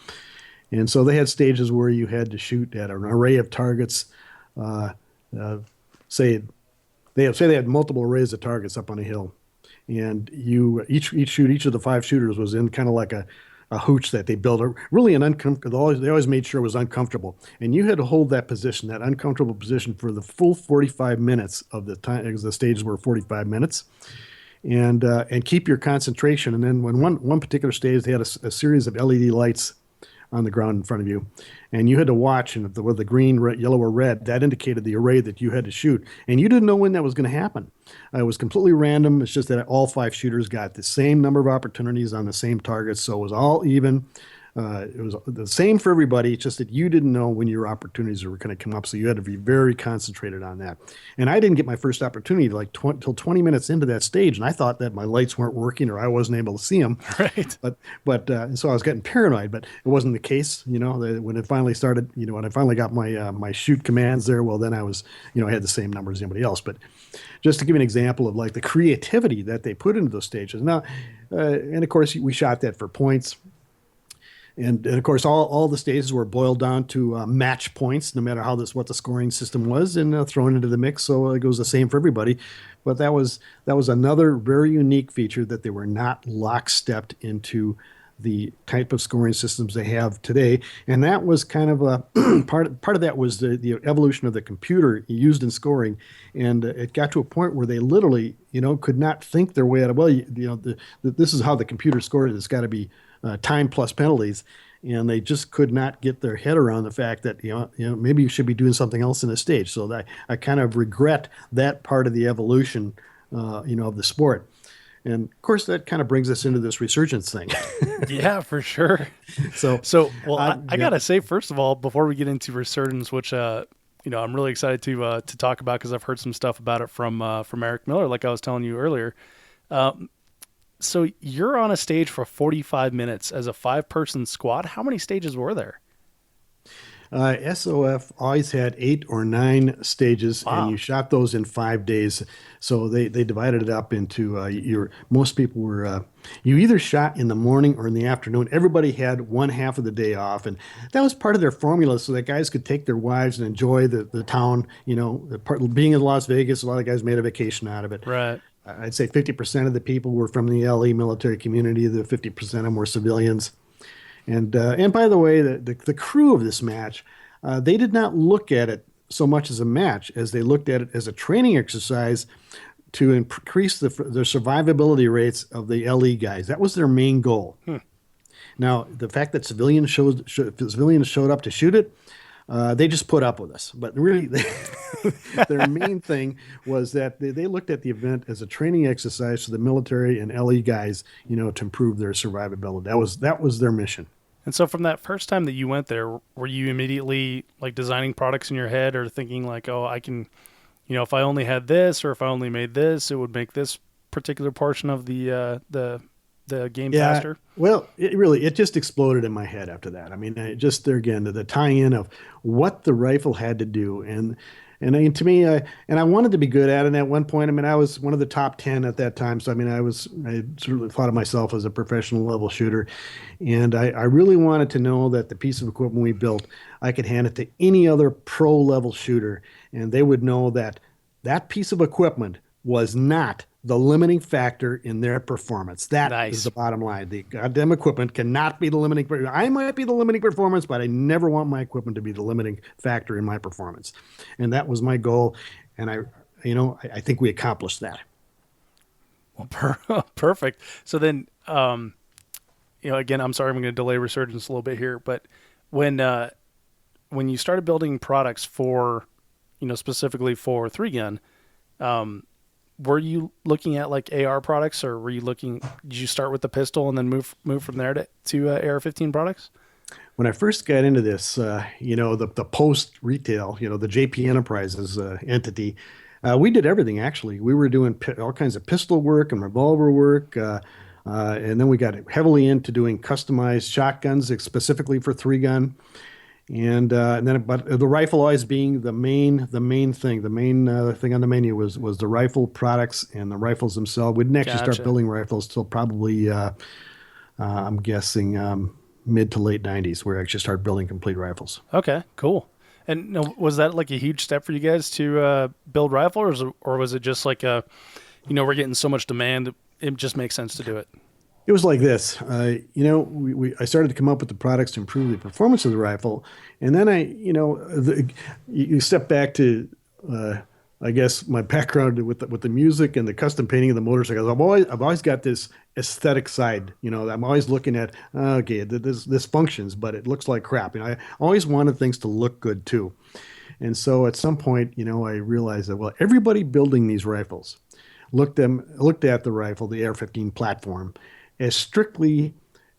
And so they had stages where you had to shoot at an array of targets. Say they had multiple arrays of targets up on a hill, and each of the 5 shooters was in kind of like a hooch that they built, really an uncomfortable. They always made sure it was uncomfortable, and you had to hold that position, that uncomfortable position, for the full 45 minutes of the time, because the stages were 45 minutes, and keep your concentration. And then when one particular stage, they had a series of LED lights on the ground in front of you, and you had to watch, and with the green, red, yellow, or red, that indicated the array that you had to shoot, and you didn't know when that was going to happen. It was completely random. It's just that all 5 shooters got the same number of opportunities on the same targets, so it was all even. It was the same for everybody. It's just that you didn't know when your opportunities were going to come up, so you had to be very concentrated on that. And I didn't get my first opportunity till 20 minutes into that stage, and I thought that my lights weren't working or I wasn't able to see them. Right. But so I was getting paranoid, but it wasn't the case. When it finally started, when I finally got my shoot commands there, well, then I was, I had the same number as anybody else. But just to give you an example of like the creativity that they put into those stages. Now, and of course, we shot that for points. And of course, all the stages were boiled down to match points, no matter what the scoring system was, and thrown into the mix. So it goes the same for everybody. But that was another very unique feature, that they were not lockstepped into the type of scoring systems they have today. And that was kind of a part of that was the evolution of the computer used in scoring. And it got to a point where they literally, could not think their way out of, this is how the computer scores. It's got to be time plus penalties. And they just could not get their head around the fact that, maybe you should be doing something else in a stage. So I kind of regret that part of the evolution, of the sport. And of course, that kind of brings us into this resurgence thing. Yeah, for sure. So Well, I gotta say, first of all, before we get into resurgence, which I'm really excited to talk about because I've heard some stuff about it from Eric Miller, like I was telling you earlier. So you're on a stage for 45 minutes as a 5-person squad. How many stages were there? SOF always had 8 or 9 stages, and you Wow. shot those in 5 days. So they divided it up into your most people were you either shot in the morning or in the afternoon. Everybody had one half of the day off, and that was part of their formula, so that guys could take their wives and enjoy the town. Being in Las Vegas, a lot of guys made a vacation out of it. Right. I'd say 50% of the people were from the LE military community. The 50% of them were civilians. And by the way, the crew of this match, they did not look at it so much as a match as they looked at it as a training exercise to increase their survivability rates of the LE guys. That was their main goal. Now, the fact that civilians showed up to shoot it, they just put up with us. But really, their main thing was that they looked at the event as a training exercise for the military and LE guys, to improve their survivability. That was their mission. And so from that first time that you went there, were you immediately like designing products in your head or thinking like, oh, I can, if I only had this or if I only made this, it would make this particular portion of the game Yeah, faster? well, it just exploded in my head after that. I mean, just there again, the tie-in of what the rifle had to do, and I mean, to me, and I wanted to be good at it. And at one point, I mean, I was one of the top 10 at that time. So I mean, I certainly thought of myself as a professional level shooter, and I really wanted to know that the piece of equipment we built, I could hand it to any other pro level shooter, and they would know that that piece of equipment was not the limiting factor in their performance. That is Nice. the bottom line. The goddamn equipment cannot be the limiting. I might be the limiting performance, but I never want my equipment to be the limiting factor in my performance. And that was my goal. And I think we accomplished that. Well, perfect. So then, again, I'm sorry, I'm going to delay resurgence a little bit here, but when when you started building products for, specifically for three gun, um, were you looking at like AR products, or were you looking? Did you start with the pistol and then move from there to AR-15 products? When I first got into this, the post retail, the JP Enterprises entity, we did everything actually. We were doing all kinds of pistol work and revolver work. And then we got heavily into doing customized shotguns specifically for three gun. But the rifle always being the main thing on the menu was the rifle products and the rifles themselves. We didn't actually start Gotcha. building rifles till probably I'm guessing mid to late '90s, where I actually started building complete rifles. Okay, cool. And was that like a huge step for you guys to build rifle, or was it just like we're getting so much demand, it just makes sense to do it? It was like this. I started to come up with the products to improve the performance of the rifle, and then you step back to, I guess, my background with the music and the custom painting of the motorcycles. I've always got this aesthetic side. I'm always looking at, okay, this functions, but it looks like crap. I always wanted things to look good too, and so at some point, I realized that, well, everybody building these rifles looked at the rifle, the AR-15 platform, as strictly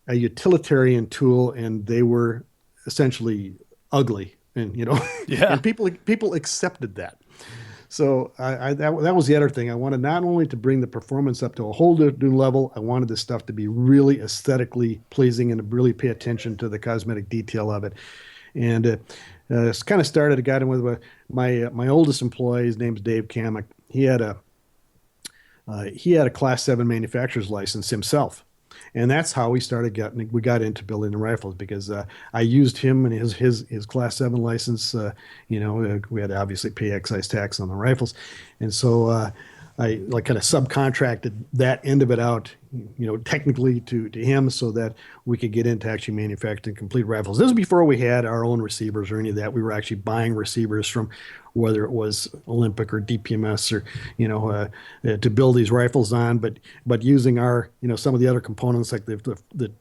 a utilitarian tool, and they were essentially ugly, and Yeah. and people accepted that. So that was the other thing. I wanted not only to bring the performance up to a whole new level, I wanted this stuff to be really aesthetically pleasing and to really pay attention to the cosmetic detail of it. And it's kind of started. I got in with my oldest employee. His name's Dave Kamek. He had a Class 7 manufacturer's license himself. And that's how we got into building the rifles, because I used him and his Class 7 license. We had to obviously pay excise tax on the rifles. And so I like kind of subcontracted that end of it out, technically to him, so that we could get into actually manufacturing complete rifles. This was before we had our own receivers or any of that. We were actually buying receivers from, whether it was Olympic or DPMS, or to build these rifles on, but using our some of the other components, like the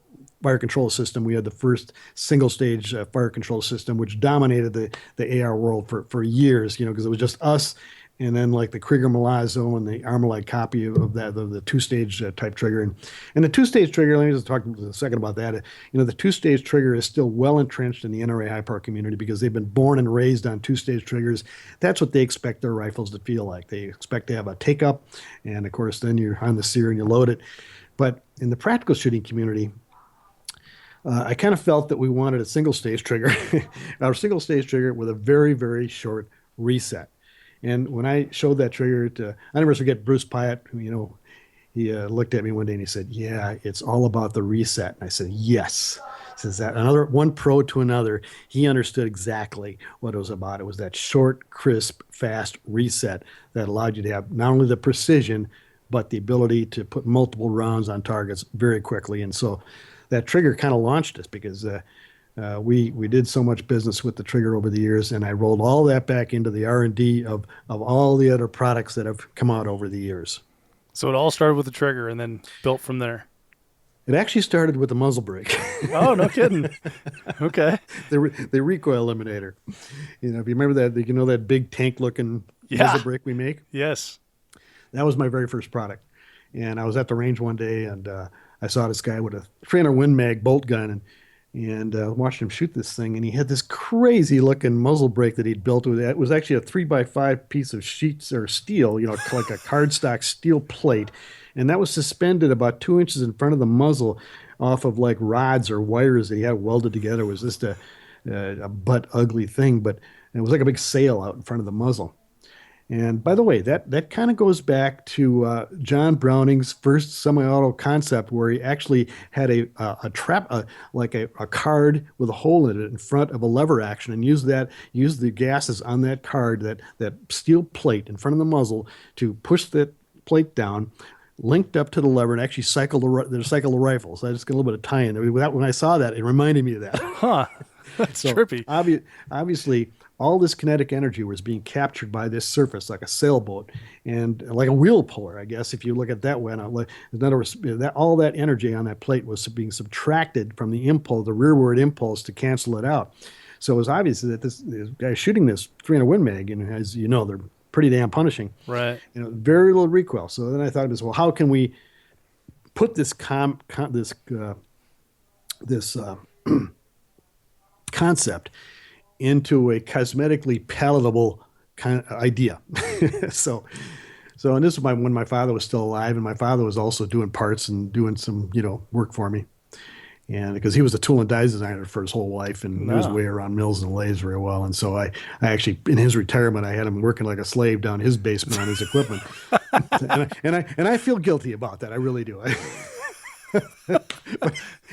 fire control system. We had the first single stage fire control system, which dominated the AR world for years, because it was just us, and then like the Krieger Milazzo and the Armalite copy of that, the two-stage type trigger. And the two-stage trigger, let me just talk a second about that. The two-stage trigger is still well entrenched in the NRA high power community, because they've been born and raised on two-stage triggers. That's what they expect their rifles to feel like. They expect to have a take-up, and of course then you're on the sear and you load it. But in the practical shooting community, I kind of felt that we wanted a single stage trigger, our single stage trigger with a very, very short reset. And when I showed that trigger to, I never forget Bruce Pyatt, who, he looked at me one day and he said, "Yeah, it's all about the reset." And I said, "Yes." Says that another one pro to another, he understood exactly what it was about. It was that short, crisp, fast reset that allowed you to have not only the precision, but the ability to put multiple rounds on targets very quickly. And so that trigger kind of launched us because we did so much business with the trigger over the years, and I rolled all that back into the R&D of all the other products that have come out over the years. So it all started with the trigger and then built from there. It actually started with the muzzle brake, Oh, no kidding. Okay. the recoil eliminator. If you remember that, that big tank looking Yeah. muzzle brake we make. Yes. That was my very first product. And I was at the range one day, and I saw this guy with a 300 Win Mag bolt gun, and watched him shoot this thing. And he had this crazy looking muzzle brake that he'd built with it. It was actually a 3x5 piece of sheets or steel, like a cardstock steel plate. And that was suspended about 2 inches in front of the muzzle off of like rods or wires that he had welded together. It was just a butt ugly thing, but it was like a big sail out in front of the muzzle. And by the way, that kind of goes back to John Browning's first semi-auto concept, where he actually had a trap, like a card with a hole in it in front of a lever action, and used the gases on that card, that steel plate in front of the muzzle, to push that plate down, linked up to the lever, and actually cycle the rifle. So I just got a little bit of tie-in. When I saw that, it reminded me of that. Huh. That's So trippy. obviously, all this kinetic energy was being captured by this surface, like a sailboat, and like a wheel puller, I guess, if you look at it that way. In other words, all that energy on that plate was being subtracted from the impulse, the rearward impulse, to cancel it out. So it was obvious that this guy shooting this 300 Win Mag, and as you know, they're pretty damn punishing. Right. Very little recoil. So then I thought, well, how can we put this this concept into a cosmetically palatable kind of idea? so and this is when my father was still alive, and my father was also doing parts and doing some work for me, and because he was a tool and die designer for his whole life, and knew his way around mills and lathes very well. And so I actually, in his retirement, I had him working like a slave down his basement on his equipment. and I feel guilty about that. I really do.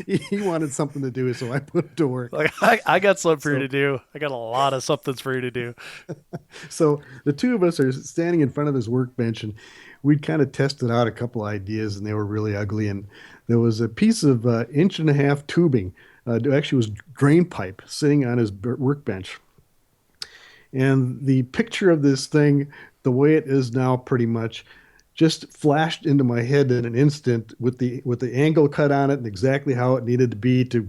He wanted something to do, so I put him to work. Like I got something for you to do. I got a lot of somethings for you to do. So the two of us are standing in front of his workbench, and we'd kind of tested out a couple ideas, and they were really ugly. And there was a piece of 1.5 inch tubing, actually was drain pipe, sitting on his workbench. And the picture of this thing, the way it is now, pretty much just flashed into my head in an instant, with the angle cut on it and exactly how it needed to be to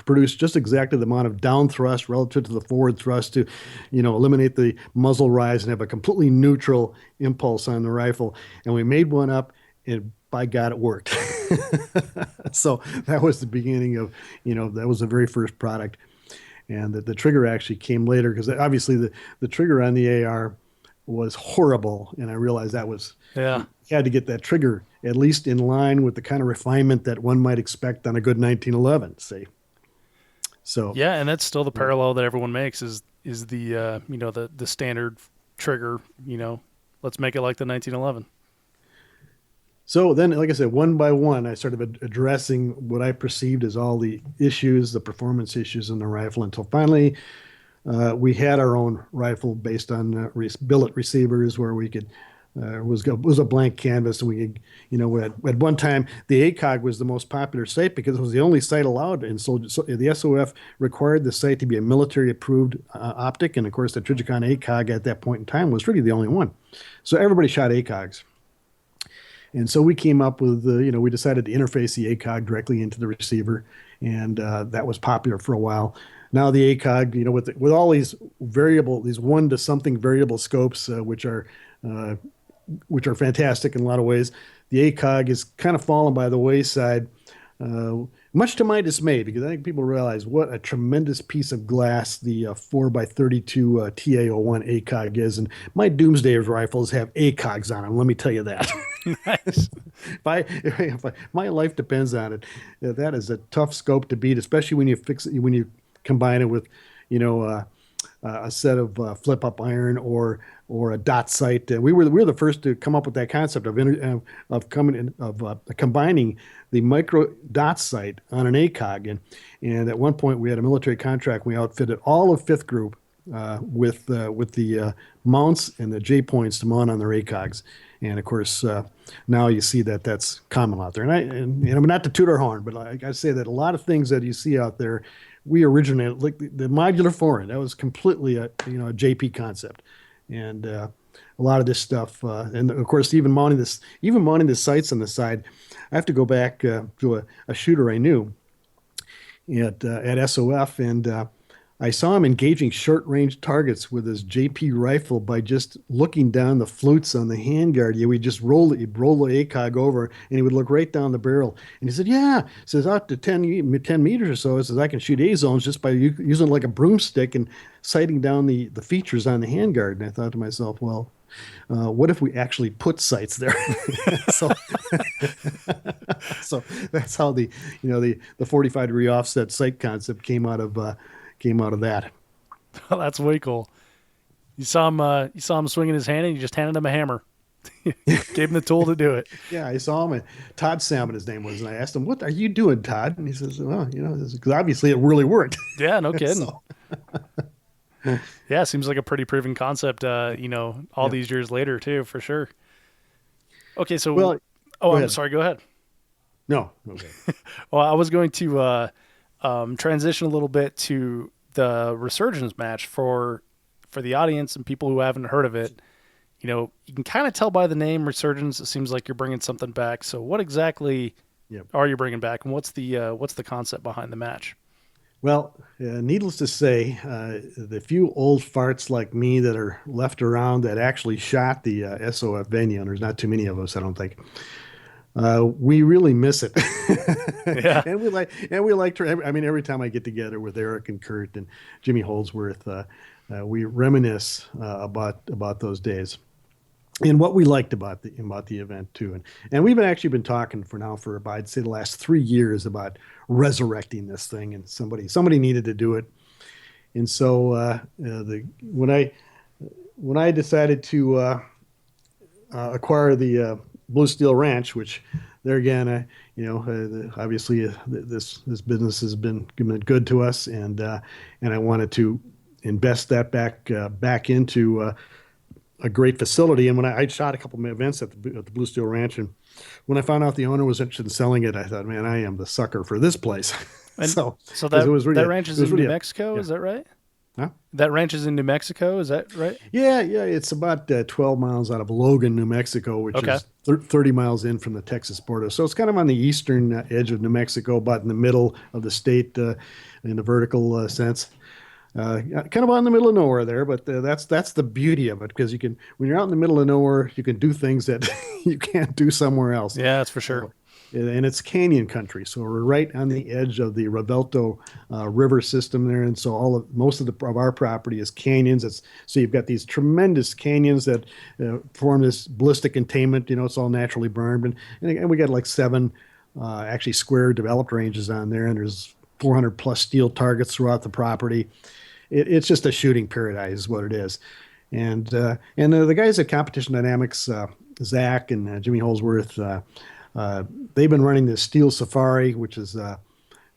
produce just exactly the amount of down thrust relative to the forward thrust to, eliminate the muzzle rise and have a completely neutral impulse on the rifle. And we made one up, and by God, it worked. So that was the beginning of, that was the very first product. And the trigger actually came later, because obviously the trigger on the AR was horrible, and I realized that was, Yeah. you had to get that trigger at least in line with the kind of refinement that one might expect on a good 1911. See, so Yeah, and that's still the parallel that everyone makes is the the standard trigger. Let's make it like the 1911. So then, like I said, one by one, I started addressing what I perceived as all the issues, the performance issues in the rifle, until finally we had our own rifle based on billet receivers, where we could was a blank canvas, and we could, at one time the ACOG was the most popular sight because it was the only sight allowed, and so the SOF required the sight to be a military approved optic, and of course the Trijicon ACOG at that point in time was really the only one, so everybody shot ACOGs. And so we came up with, we decided to interface the ACOG directly into the receiver, and that was popular for a while. Now the ACOG, with all these 1 to something variable scopes, which are fantastic in a lot of ways, the ACOG is kind of fallen by the wayside, much to my dismay, because I think people realize what a tremendous piece of glass the 4x32 TA01 ACOG is, and my Doomsday rifles have ACOGs on them. Let me tell you that. Nice. My life depends on it, that is a tough scope to beat, especially when you combine it with, you know, a set of flip up iron or a dot sight. We were the first to come up with that concept of combining the micro dot sight on an ACOG, and at one point we had a military contract. We outfitted all of Fifth Group with the mounts and the J points to mount on their ACOGs. And of course, now you see that that's common out there. And I'm not to toot our horn, but I got to say that a lot of things that you see out there, we originated, like the modular forend. That was completely a JP concept, and a lot of this stuff. And of course, even mounting the sights on the side. I have to go back to a shooter I knew at SOF, and I saw him engaging short range targets with his JP rifle by just looking down the flutes on the handguard. Yeah, we just he'd roll the ACOG over, and he would look right down the barrel. And he said, "Yeah," he says, "out to 10 meters or so." He says, "I can shoot A zones just by using like a broomstick and sighting down the features on the handguard." And I thought to myself, well, what if we actually put sights there? so, so that's how the 45-degree offset sight concept came out of that. Well, that's way cool. You saw him swinging his hand, and you just handed him a hammer. Gave him the tool to do it. Yeah, I saw him. Todd Salmon, his name was, and I asked him, "What are you doing, Todd?" And he says, "Well, because obviously it really worked." Yeah, no kidding. So, Yeah, seems like a pretty proven concept. All these years later too, for sure. Okay, so well, oh, go I'm ahead. sorry. Go ahead. No, okay. Well, I was going to transition a little bit to the Resurgence match for the audience and people who haven't heard of it. You can kind of tell by the name Resurgence. It seems like you're bringing something back. So, what exactly Yep. are you bringing back, and what's the concept behind the match? Well, needless to say, the few old farts like me that are left around that actually shot the SOF venue, and there's not too many of us, I don't think. We really miss it, Yeah. and we like to. I mean, every time I get together with Eric and Kurt and Jimmy Holdsworth, we reminisce about those days and what we liked about the event too. And we've actually been talking for about, I'd say, the last 3 years about resurrecting this thing, and somebody needed to do it. And so when I decided to acquire the Blue Steel Ranch, which there again, obviously this business has been good to us, and I wanted to invest that back into a great facility. And when I shot a couple of events at the Blue Steel Ranch, and when I found out the owner was interested in selling it, I thought, man, I am the sucker for this place. And so that it was really that ranch is in New Mexico, yeah. is that right? Huh? That ranch is in New Mexico, is that right? Yeah, it's about 12 miles out of Logan, New Mexico, which Okay. is 30 miles in from the Texas border. So it's kind of on the eastern edge of New Mexico, about in the middle of the state in the vertical sense. Kind of out in the middle of nowhere there, but that's the beauty of it, because when you're out in the middle of nowhere, you can do things that you can't do somewhere else. Yeah, that's for sure. And it's canyon country, so we're right on the edge of the Revelto River system there, and so most of our property is canyons. So you've got these tremendous canyons that form this ballistic containment. It's all naturally burned, and we got like 7 actually square developed ranges on there, and there's 400 plus steel targets throughout the property. It's just a shooting paradise, is what it is. And the guys at Competition Dynamics, Zach and Jimmy Holdsworth, they've been running this Steel Safari, which is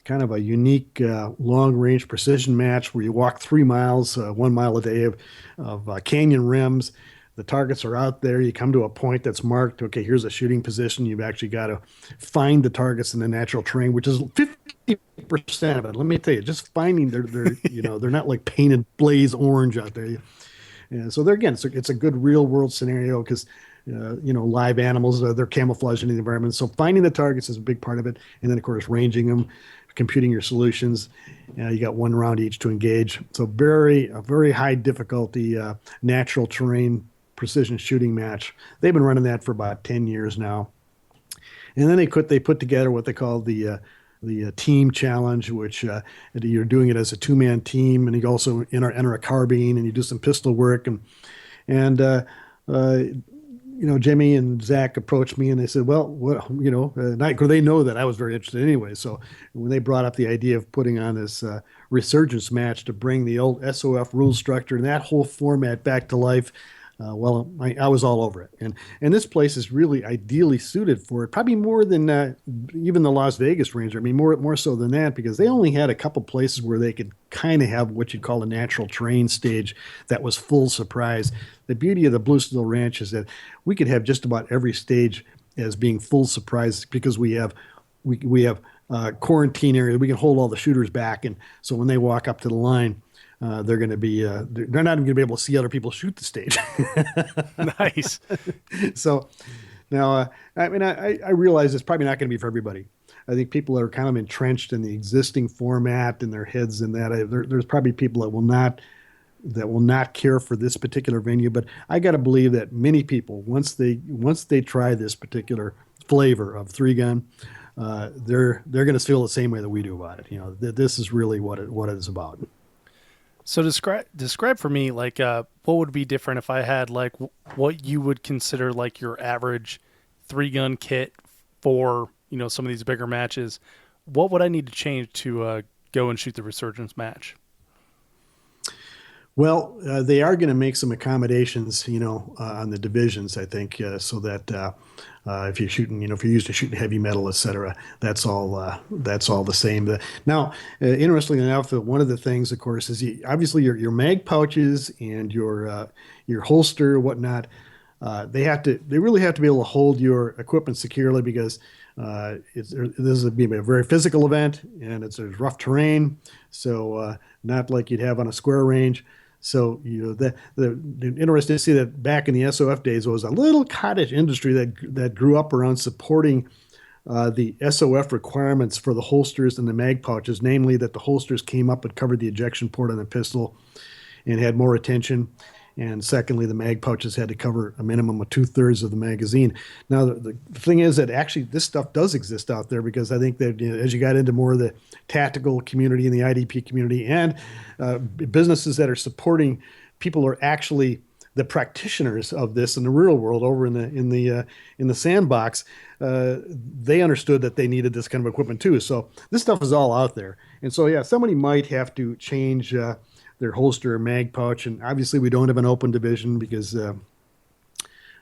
kind of a unique long-range precision match where you walk 3 miles, 1 mile a day of canyon rims. The targets are out there. You come to a point that's marked. Okay, here's a shooting position. You've actually got to find the targets in the natural terrain, which is 50% of it. Let me tell you, just finding they're not like painted blaze orange out there. And so it's a good real world scenario, because live animals, they're camouflaged in the environment. So finding the targets is a big part of it. And then, of course, ranging them, computing your solutions. You got 1 round each to engage. So a very high difficulty natural terrain precision shooting match. They've been running that for about 10 years now. And then they put together what they call the team challenge, which you're doing it as a 2-man team, and you also enter a carbine, and you do some pistol work, and Jimmy and Zach approached me and they said, well, what, cause they know that I was very interested anyway. So when they brought up the idea of putting on this resurgence match to bring the old SOF rule structure and that whole format back to life, I was all over it. And this place is really ideally suited for it, probably more than even the Las Vegas Ranger. I mean, more so than that, because they only had a couple places where they could kind of have what you'd call a natural terrain stage that was full surprise. The beauty of the Blue Steel Ranch is that we could have just about every stage as being full surprise because we have quarantine area. We can hold all the shooters back, and so when they walk up to the line, they're going to be they're not even going to be able to see other people shoot the stage. Nice. So now, I mean, I realize it's probably not going to be for everybody. I think people that are kind of entrenched in the existing format in their heads, and there's probably people that will not care for this particular venue. But I got to believe that many people, once they try this particular flavor of three gun, they're going to feel the same way that we do about it. This is really what it is about. So describe for me, like, what would be different if I had like what you would consider like your average 3-gun kit for, some of these bigger matches. What would I need to change to go and shoot the Resurgence match? Well, they are going to make some accommodations, on the divisions, I think, so that if you're shooting, if you're used to shooting heavy metal, et cetera, that's all the same. Now, interestingly enough, one of the things, of course, is obviously your mag pouches and your holster, whatnot. They really have to be able to hold your equipment securely because this is be a very physical event and there's rough terrain, so not like you'd have on a square range. So the interesting to see that back in the SOF days, there was a little cottage industry that grew up around supporting the SOF requirements for the holsters and the mag pouches, namely that the holsters came up and covered the ejection port on the pistol and had more attention. And secondly, the mag pouches had to cover a minimum of 2/3 of the magazine. Now, the thing is that actually this stuff does exist out there because I think that as you got into more of the tactical community and the IDP community and businesses that are supporting people are actually the practitioners of this in the real world over in the sandbox, they understood that they needed this kind of equipment too. So this stuff is all out there. And so, yeah, somebody might have to change their holster or mag pouch, and obviously we don't have an open division because they're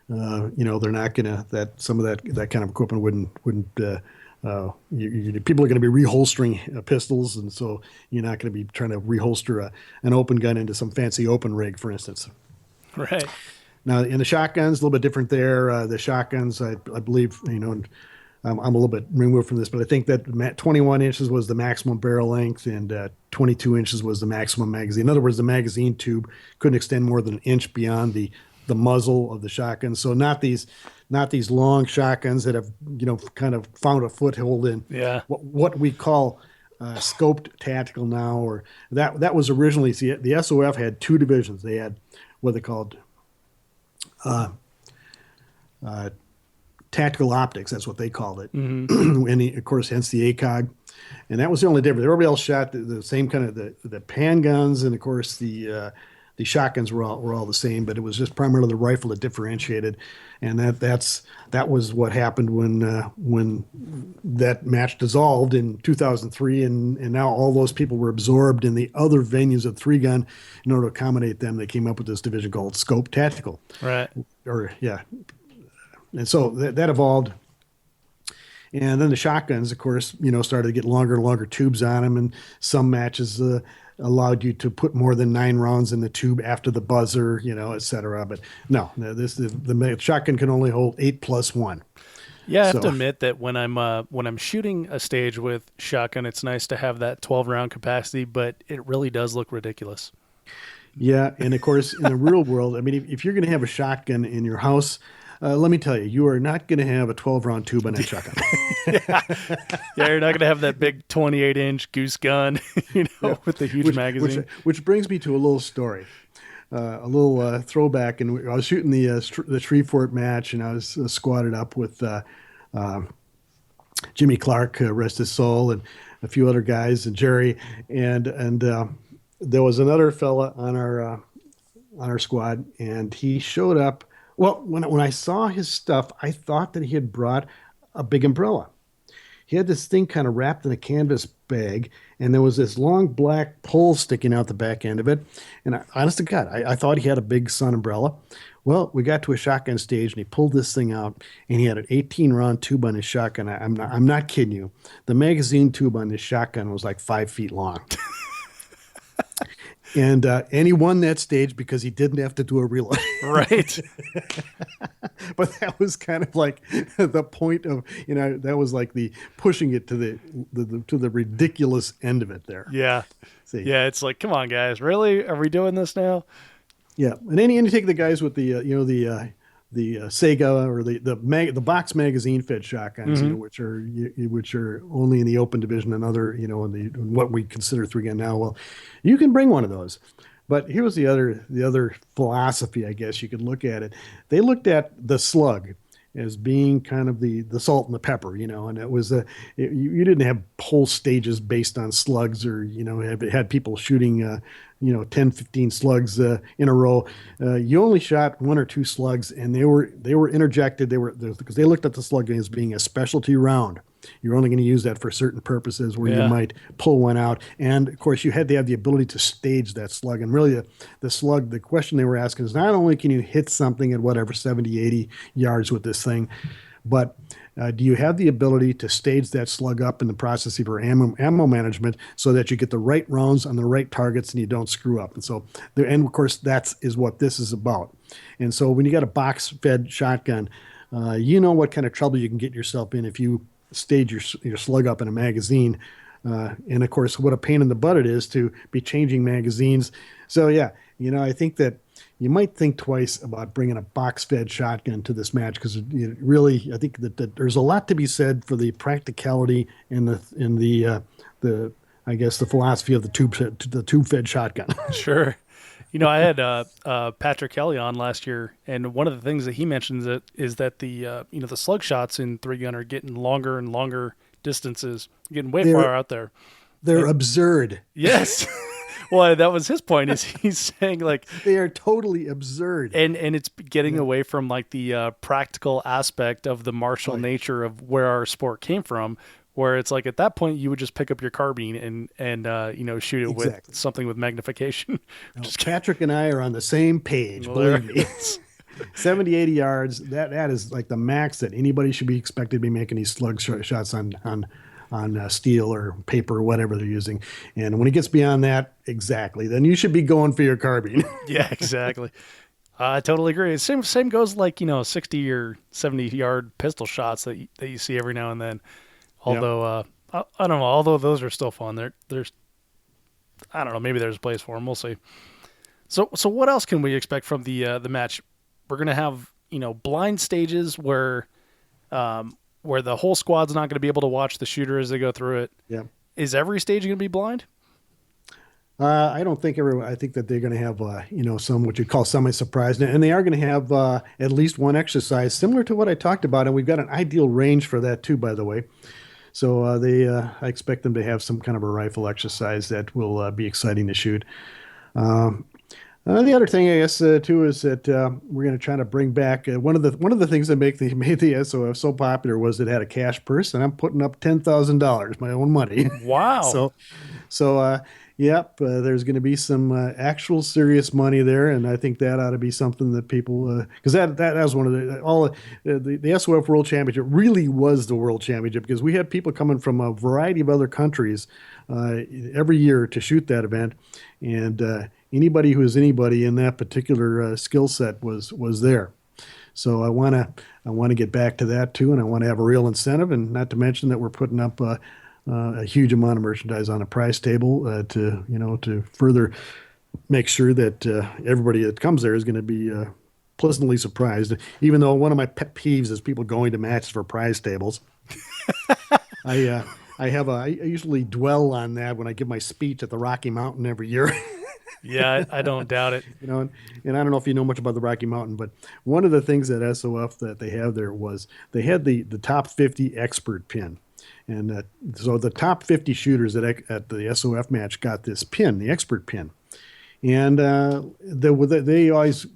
not gonna some of that kind of equipment wouldn't people are going to be reholstering pistols, and so you're not going to be trying to reholster an open gun into some fancy open rig, for instance. Right. Now in the shotguns, a little bit different there. The shotguns, I believe, I'm a little bit removed from this, but I think that 21 inches was the maximum barrel length and 22 inches was the maximum magazine. In other words, the magazine tube couldn't extend more than an inch beyond the muzzle of the shotgun. So not these long shotguns that have, kind of found a foothold in what we call scoped tactical now, or that was originally, see, the SOF had two divisions. They had what they called tactical optics, that's what they called it. Mm-hmm. And of course, hence the ACOG. And that was the only difference. Everybody else shot the same kind of the pan guns, and of course the shotguns were all the same, but it was just primarily the rifle that differentiated. And that was what happened when that match dissolved in 2003, and now all those people were absorbed in the other venues of 3-gun. In order to accommodate them, they came up with this division called Scope Tactical. Right. And so that evolved. And then the shotguns, of course, started to get longer and longer tubes on them. And some matches allowed you to put more than 9 rounds in the tube after the buzzer, et cetera. But no, the shotgun can only hold 8+1. Yeah, I have to admit that when I'm shooting a stage with shotgun, it's nice to have that 12-round capacity, but it really does look ridiculous. Yeah, and of course, in the real world, I mean, if you're going to have a shotgun in your house, let me tell you, you are not going to have a 12-round tube on that shotgun. Yeah, you're not going to have that big 28-inch goose gun, with the huge magazine. Which brings me to a little story, a little throwback. And I was shooting the Shreveport match, and I was squatted up with Jimmy Clark, rest his soul, and a few other guys, and Jerry, and there was another fella on our squad, and he showed up Well, when I saw his stuff, I thought that he had brought a big umbrella. He had this thing kind of wrapped in a canvas bag, and there was this long black pole sticking out the back end of it. And honest to God, I thought he had a big sun umbrella. Well, we got to a shotgun stage, and he pulled this thing out, and he had an 18 round tube on his shotgun. I'm not kidding you. The magazine tube on this shotgun was like 5 feet long. And he won that stage because he didn't have to do a reload. Right. But that was kind of like the point of, that was like the pushing it to the ridiculous end of it there. Yeah. See. Yeah. It's like, come on, guys. Really? Are we doing this now? Yeah. And then you take the guys with the Sega or the box magazine fed shotguns, which are only in the open division and other, in what we consider 3 gun now. Well, you can bring one of those. But here was the other philosophy, I guess you could look at it. They looked at the slug as being kind of the salt and the pepper, and it was you didn't have whole stages based on slugs, or had people shooting 10, 15 slugs in a row. You only shot 1 or 2 slugs, and they were interjected. Because they looked at the slug as being a specialty round. You're only going to use that for certain purposes where you might pull one out. And of course, you had to have the ability to stage that slug. And really, the slug, the question they were asking is not only can you hit something at whatever 70, 80 yards with this thing, but do you have the ability to stage that slug up in the process of your ammo management so that you get the right rounds on the right targets and you don't screw up? And so, and of course, is what this is about. And so when you got a box-fed shotgun, you know what kind of trouble you can get yourself in if you stage your slug up in a magazine. And of course, what a pain in the butt it is to be changing magazines. So yeah, I think that you might think twice about bringing a box-fed shotgun to this match, because really, I think that there's a lot to be said for the practicality and the I guess the philosophy of the tube-fed shotgun. Sure. I had Patrick Kelly on last year, and one of the things that he mentions is that the slug shots in 3 gun are getting longer and longer distances, getting way far out there. They're absurd. Yes. Well, that was his point. Is he's saying like they are totally absurd, and it's getting away from like the practical aspect of the martial nature of where our sport came from. Where it's like at that point you would just pick up your carbine and shoot it with something with magnification. Patrick and I are on the same page. Believe me. 70, 80 yards. That is like the max that anybody should be expected to be making these slug shots on steel or paper or whatever they're using. And when it gets beyond that, then you should be going for your carbine. Yeah, exactly. I totally agree. Same goes like 60 or 70 yard pistol shots that you see every now and then. Although I don't know, although those are still fun, there's I don't know, maybe there's a place for them. We'll see. So what else can we expect from the match? We're gonna have blind stages where the whole squad's not gonna be able to watch the shooter as they go through it. Yeah. Is every stage gonna be blind? I don't think everyone. I think that they're going to have, some what you call semi-surprise, and they are going to have at least one exercise similar to what I talked about, and we've got an ideal range for that too, by the way. So I expect them to have some kind of a rifle exercise that will be exciting to shoot. The other thing, I guess, too, is that we're going to try to bring back one of the things that made the SOF so popular was it had a cash purse, and I'm putting up $10,000, my own money. Wow. So. Yep, there's going to be some actual serious money there, and I think that ought to be something that people, because that was one of the SOF World Championship really was the World Championship, because we had people coming from a variety of other countries every year to shoot that event, and anybody who is anybody in that particular skill set was there. So I want to get back to that too, and I want to have a real incentive, and not to mention that we're putting up a huge amount of merchandise on a prize table to further make sure that everybody that comes there is going to be pleasantly surprised. Even though one of my pet peeves is people going to matches for prize tables. I usually dwell on that when I give my speech at the Rocky Mountain every year. Yeah, I don't doubt it. And I don't know if you know much about the Rocky Mountain, but one of the things at SOF that they have there was they had the top 50 expert pin. And so the top 50 shooters at the SOF match got this pin, the expert pin. And they always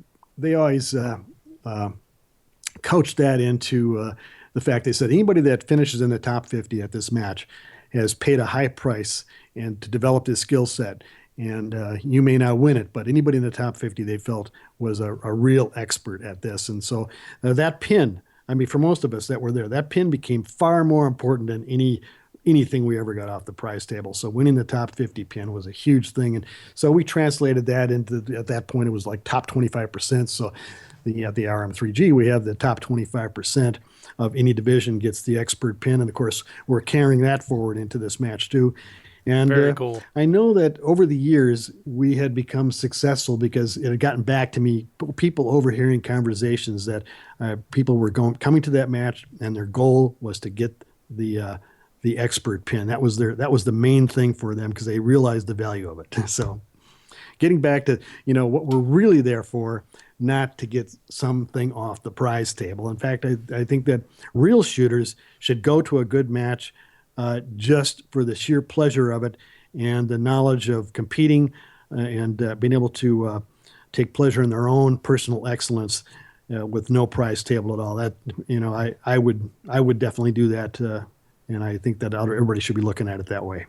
couched that into the fact they said anybody that finishes in the top 50 at this match has paid a high price and to develop this skill set. And you may not win it, but anybody in the top 50 they felt was a real expert at this. And so that pin, I mean, for most of us that were there, that pin became far more important than anything we ever got off the prize table. So winning the top 50 pin was a huge thing. And so we translated that into, at that point, it was like top 25%. So the RM3G, we have the top 25% of any division gets the expert pin. And of course, we're carrying that forward into this match too. And Very cool. I know that over the years we had become successful because it had gotten back to me, people overhearing conversations that people were coming to that match and their goal was to get the expert pin. That was the main thing for them because they realized the value of it. So getting back to, what we're really there for, not to get something off the prize table. In fact, I think that real shooters should go to a good match just for the sheer pleasure of it and the knowledge of competing and being able to take pleasure in their own personal excellence with no prize table at all. That, I would definitely do that. And I think that everybody should be looking at it that way.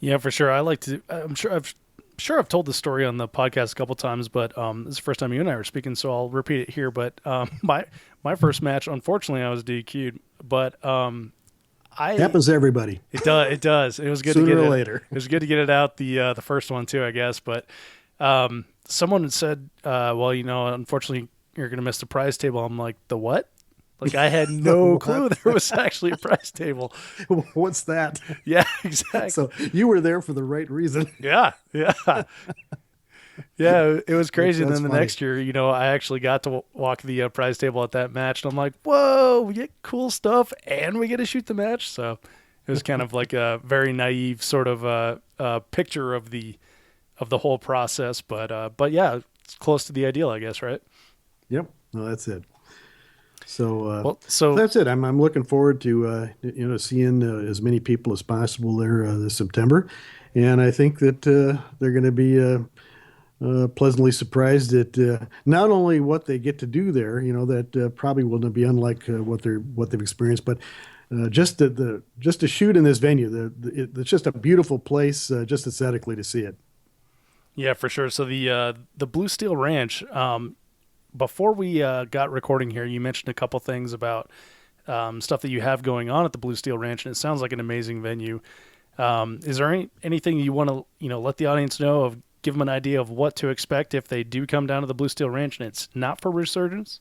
Yeah, for sure. I'm sure I've told this story on the podcast a couple times, but this is the first time you and I were speaking, so I'll repeat it here. But my first match, unfortunately, I was DQ'd, but happens to everybody. It does. It was good Sooner to get or it later. It was good to get it out the first one too, I guess. But someone had said, "Well, unfortunately, you're going to miss the prize table." I'm like, "The what?" Like I had no clue there was actually a prize table. What's that? Yeah, exactly. So you were there for the right reason. Yeah. Yeah, it was crazy. And then the funny. next year, I actually got to walk the prize table at that match. And I'm like, whoa, we get cool stuff and we get to shoot the match. So it was kind of like a very naive sort of picture of the whole process. But yeah, it's close to the ideal, I guess, right? Yep. No, that's it. So, so that's it. I'm looking forward to seeing as many people as possible there this September, and I think that they're going to be pleasantly surprised at not only what they get to do there, that probably will be unlike what they've experienced, but just to shoot in this venue. It's just a beautiful place, just aesthetically to see it. Yeah, for sure. So the Blue Steel Ranch. Before we got recording here, you mentioned a couple things about stuff that you have going on at the Blue Steel Ranch, and it sounds like an amazing venue. Is there anything you want to let the audience know of, give them an idea of what to expect if they do come down to the Blue Steel Ranch and it's not for resurgence?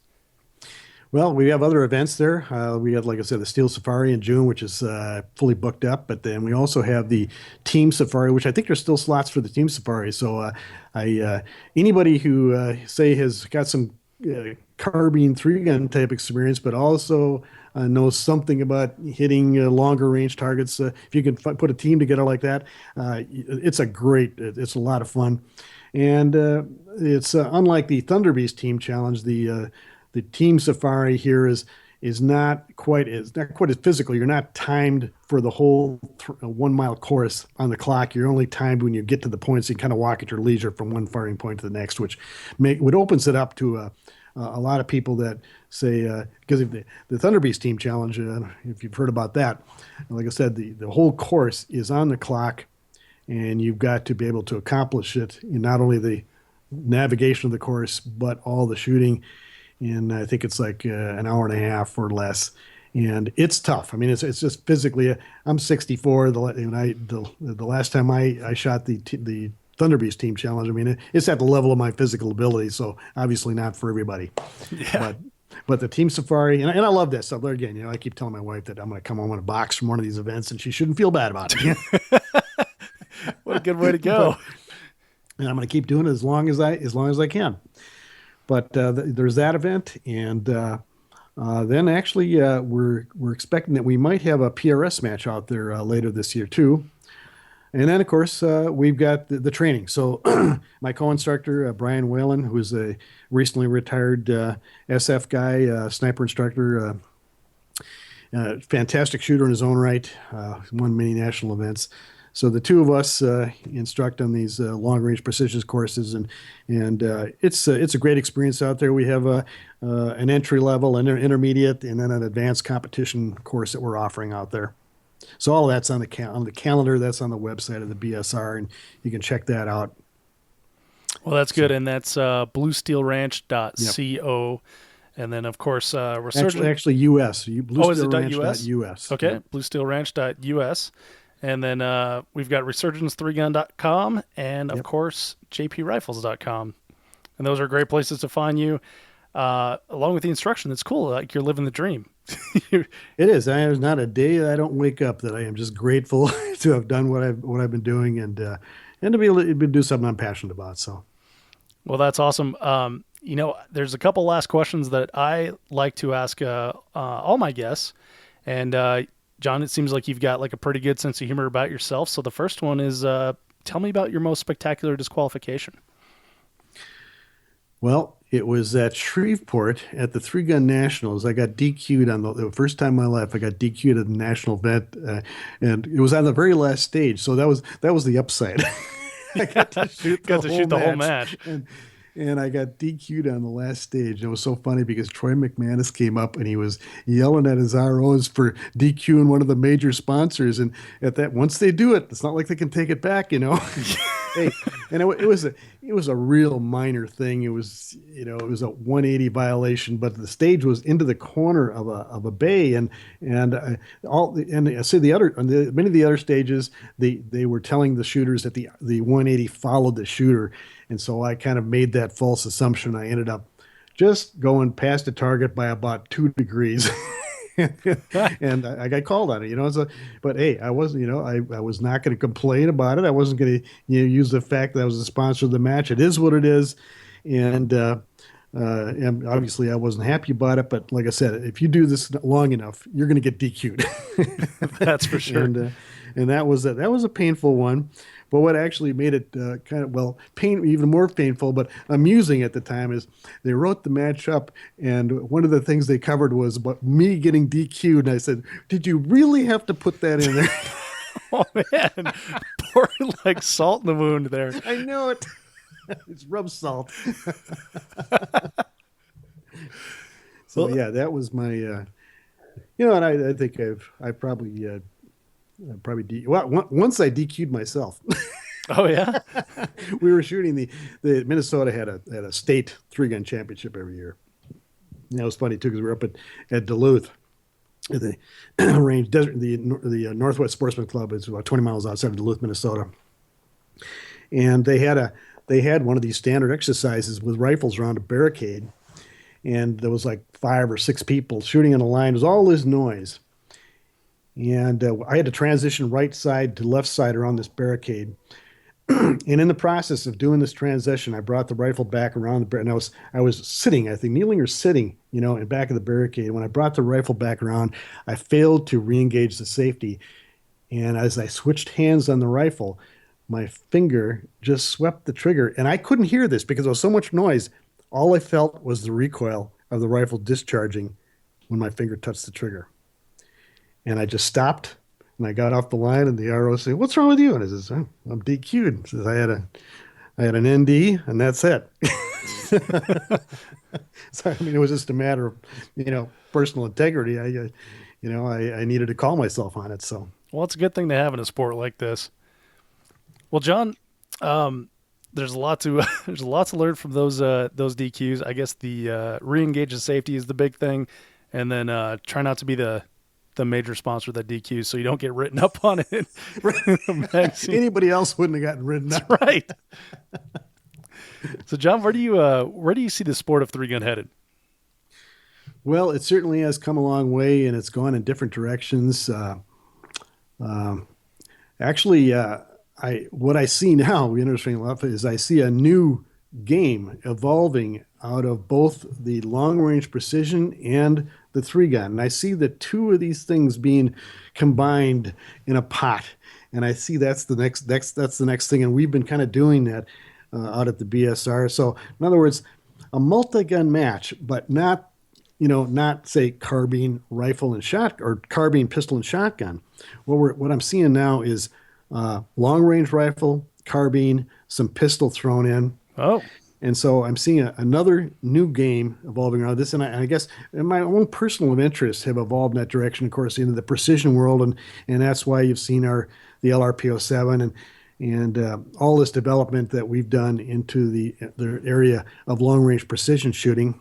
Well, we have other events there. We have, like I said, the Steel Safari in June, which is fully booked up. But then we also have the Team Safari, which I think there's still slots for the Team Safari. So anybody who, say, has got some carbine 3-gun type experience, but also knows something about hitting longer range targets, if you can put a team together like that, it's a lot of fun. And it's unlike the Thunder Beast Team Challenge, the Team Safari here is not quite as physical. You're not timed for the whole 1 mile course on the clock. You're only timed when you get to the points. You kind of walk at your leisure from one firing point to the next, which opens it up to a lot of people that say, because of the Thunder Beast Team Challenge, if you've heard about that, like I said, the whole course is on the clock, and you've got to be able to accomplish it in not only the navigation of the course, but all the shooting. And I think it's like an hour and a half or less. And it's tough. I mean, it's just physically, I'm 64. The last time I shot the Thunder Beast Team Challenge, I mean, it's at the level of my physical ability. So obviously not for everybody. Yeah. But the Team Safari, and I love this. So there again, I keep telling my wife that I'm going to come home in a box from one of these events, and she shouldn't feel bad about it. What a good way to go. And I'm going to keep doing it as long as I can. But there's that event, and then actually we're expecting that we might have a PRS match out there later this year too. And then of course we've got the training. So my co-instructor Brian Whalen, who's a recently retired SF guy, sniper instructor, fantastic shooter in his own right, won many national events. So the two of us instruct on these long range precision courses, and it's a great experience out there. We have an entry level, an intermediate, and then an advanced competition course that we're offering out there. So all of that's on the calendar. That's on the website of the BSR, and you can check that out. Well, that's good, and that's bluesteelranch.co. Yep. And then, of course, Actually, US. Is it .us? .us. Okay, Yep. bluesteelranch.us. And then we've got resurgence3gun.com and, of Yep. course, jprifles.com. And those are great places to find you, along with the instruction. That's cool. Like you're living the dream. It is. There's not a day that I don't wake up that I am just grateful to have done what I've been doing, and to be able to do something I'm passionate about. So, Well, that's awesome. There's a couple last questions that I like to ask all my guests. And John, it seems like you've got like a pretty good sense of humor about yourself. So the first one is, tell me about your most spectacular disqualification. well, it was at Shreveport at the Three Gun Nationals. I got DQ'd on the first time in my life. I got DQ'd at the national event, and it was on the very last stage. So that was the upside. I got to shoot the whole match. And I got DQ'd on the last stage. And it was so funny because Troy McManus came up and he was yelling at his ROs for DQing one of the major sponsors. And at that, once they do it, it's not like they can take it back, Hey, and it was a real minor thing. It was a 180 violation, but the stage was into the corner of a bay, and I see many of the other stages they were telling the shooters that the 180 followed the shooter, and so I kind of made that false assumption. I ended up just going past the target by about 2 degrees. And I got called on it, but hey, I wasn't, I was not going to complain about it. I wasn't going to, use the fact that I was the sponsor of the match. It is what it is. And obviously I wasn't happy about it, but like I said, if you do this long enough, you're going to get DQ'd. That's for sure. And that was a painful one. But what actually made it even more painful, but amusing at the time, is they wrote the match up, and one of the things they covered was about me getting DQ'd. And I said, "Did you really have to put that in there?" Oh man, pouring like salt in the wound there. I know it. It's rub salt. So yeah, that was my. And I think I probably. Once I DQ'd myself. Oh yeah, we were shooting the Minnesota had a state 3-gun championship every year. And that was funny too because we were up at Duluth, at the range desert. The Northwest Sportsman Club is about 20 miles outside of Duluth, Minnesota, and they had one of these standard exercises with rifles around a barricade, and there was like 5 or 6 people shooting in a line. There was all this noise. And I had to transition right side to left side around this barricade. And in the process of doing this transition, I brought the rifle back around the barricade. And I was sitting, I think, kneeling or sitting, in back of the barricade. When I brought the rifle back around, I failed to re-engage the safety. And as I switched hands on the rifle, my finger just swept the trigger. And I couldn't hear this because there was so much noise. All I felt was the recoil of the rifle discharging when my finger touched the trigger. And I just stopped, and I got off the line, and the RO said, "What's wrong with you?" And I says, "I'm DQ'd." He says, I had an ND, and that's it. So it was just a matter of personal integrity. I needed to call myself on it. So well, it's a good thing to have in a sport like this. Well, John, there's a lot to learn from those DQs. I guess the re-engage of safety is the big thing, and then try not to be the major sponsor of that DQ, so you don't get written up on it. Anybody else wouldn't have gotten written up. That's right. So, John, where do you see the sport of 3-gun headed? Well, it certainly has come a long way, and it's gone in different directions. Actually, what I see now, interesting enough, is I see a new game evolving out of both the long-range precision and the 3-gun. And I see the two of these things being combined in a pot. And I see that's the next thing. And we've been kind of doing that out at the BSR. So in other words, a multi-gun match, but not say carbine, rifle, and shot, or carbine, pistol, and shotgun. What I'm seeing now is long range rifle, carbine, some pistol thrown in. Oh, And so I'm seeing another new game evolving around this, and I guess my own personal interests have evolved in that direction, of course, into the precision world, and that's why you've seen the LRP-07 and all this development that we've done into the area of long range precision shooting,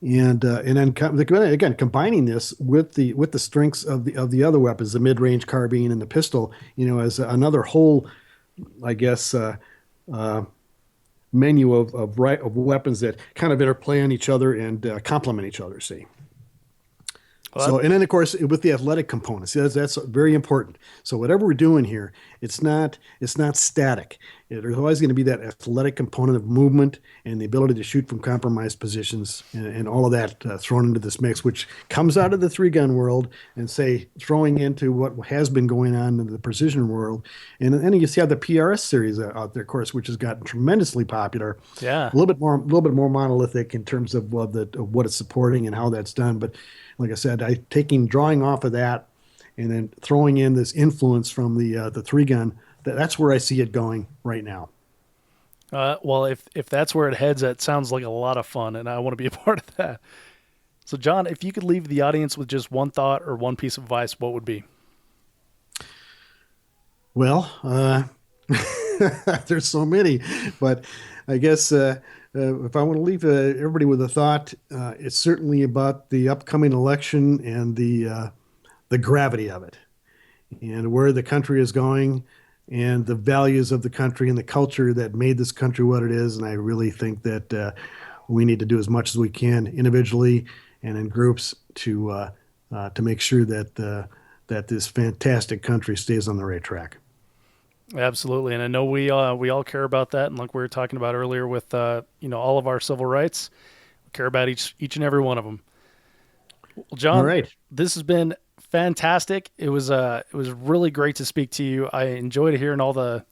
and then again combining this with the strengths of the other weapons, the mid range carbine and the pistol, as another whole, I guess. Menu of weapons that kind of interplay on each other and complement each other. See. So, and then of course with the athletic components, that's very important. So whatever we're doing here, it's not static. There's always going to be that athletic component of movement and the ability to shoot from compromised positions and all of that thrown into this mix, which comes out of the 3-gun world and say throwing into what has been going on in the precision world. And then you see how the PRS series out there, of course, which has gotten tremendously popular. Yeah, a little bit more monolithic in terms of what it's supporting and how that's done, but. Like I said, drawing off of that and then throwing in this influence from the 3-gun, that's where I see it going right now. Well, if that's where it heads, that sounds like a lot of fun, and I want to be a part of that. So, John, if you could leave the audience with just one thought or one piece of advice, what would be? Well, there's so many, but I guess if I want to leave everybody with a thought, it's certainly about the upcoming election and the gravity of it, and where the country is going, and the values of the country and the culture that made this country what it is. And I really think that we need to do as much as we can individually and in groups to make sure that this fantastic country stays on the right track. Absolutely, and I know we all care about that. And like we were talking about earlier with all of our civil rights, we care about each and every one of them. Well, John, all right. This has been fantastic. It was really great to speak to you. I enjoyed hearing all the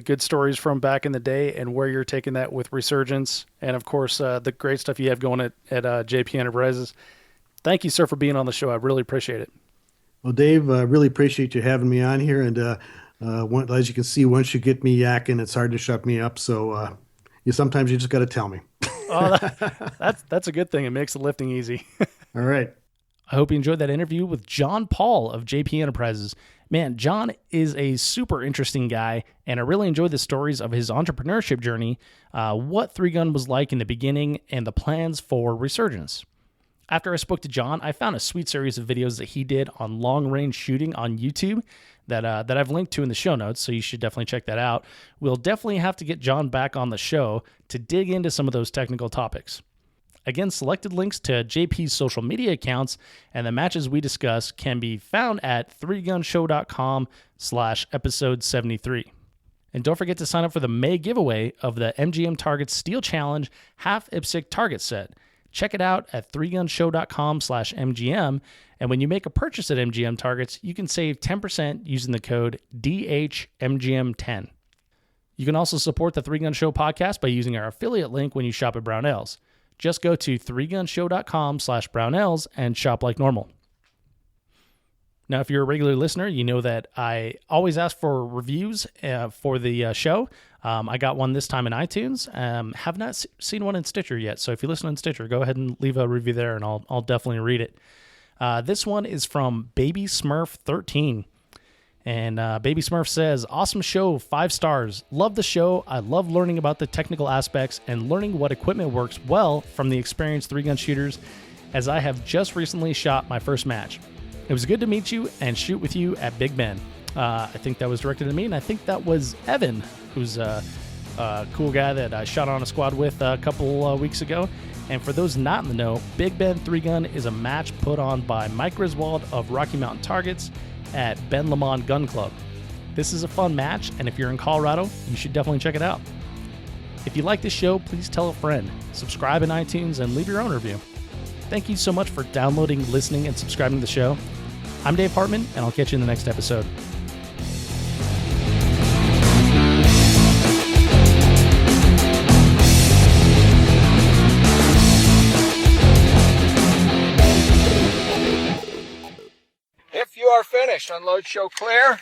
good stories from back in the day and where you're taking that with Resurgence, and of course the great stuff you have going at JP Enterprises. Thank you, sir, for being on the show. I really appreciate it. Well, Dave, I really appreciate you having me on here, and as you can see, once you get me yakking, it's hard to shut me up. So sometimes you just got to tell me. Oh, that's a good thing. It makes the lifting easy. All right. I hope you enjoyed that interview with John Paul of JP Enterprises. Man, John is a super interesting guy, and I really enjoyed the stories of his entrepreneurship journey, what 3-gun was like in the beginning, and the plans for Resurgence. After I spoke to John, I found a sweet series of videos that he did on long-range shooting on YouTube that I've linked to in the show notes, so you should definitely check that out. We'll definitely have to get John back on the show to dig into some of those technical topics. Again, selected links to JP's social media accounts and the matches we discuss can be found at 3gunshow.com/episode 73. And don't forget to sign up for the May giveaway of the MGM Targets Steel Challenge half IPSC target set. Check it out at 3gunshow.com/MGM. And when you make a purchase at MGM Targets, you can save 10% using the code DHMGM10. You can also support the 3-Gun Show podcast by using our affiliate link when you shop at Brownells. Just go to 3gunshow.com/Brownells and shop like normal. Now, if you're a regular listener, you know that I always ask for reviews for the show. I got one this time in iTunes. Have not seen one in Stitcher yet. So if you listen on Stitcher, go ahead and leave a review there, and I'll definitely read it. This one is from Baby Smurf 13. And Baby Smurf says, awesome show, 5 stars. Love the show. I love learning about the technical aspects and learning what equipment works well from the experienced 3-gun shooters, as I have just recently shot my first match. It was good to meet you and shoot with you at Big Ben. I think that was directed at me, and I think that was Evan, who's a cool guy that I shot on a squad with a couple weeks ago. And for those not in the know, Big Ben 3-Gun is a match put on by Mike Griswold of Rocky Mountain Targets at Ben Lamont Gun Club. This is a fun match, and if you're in Colorado, you should definitely check it out. If you like this show, please tell a friend, subscribe in iTunes, and leave your own review. Thank you so much for downloading, listening, and subscribing to the show. I'm Dave Hartman, and I'll catch you in the next episode. If you are finished, unload, show clear.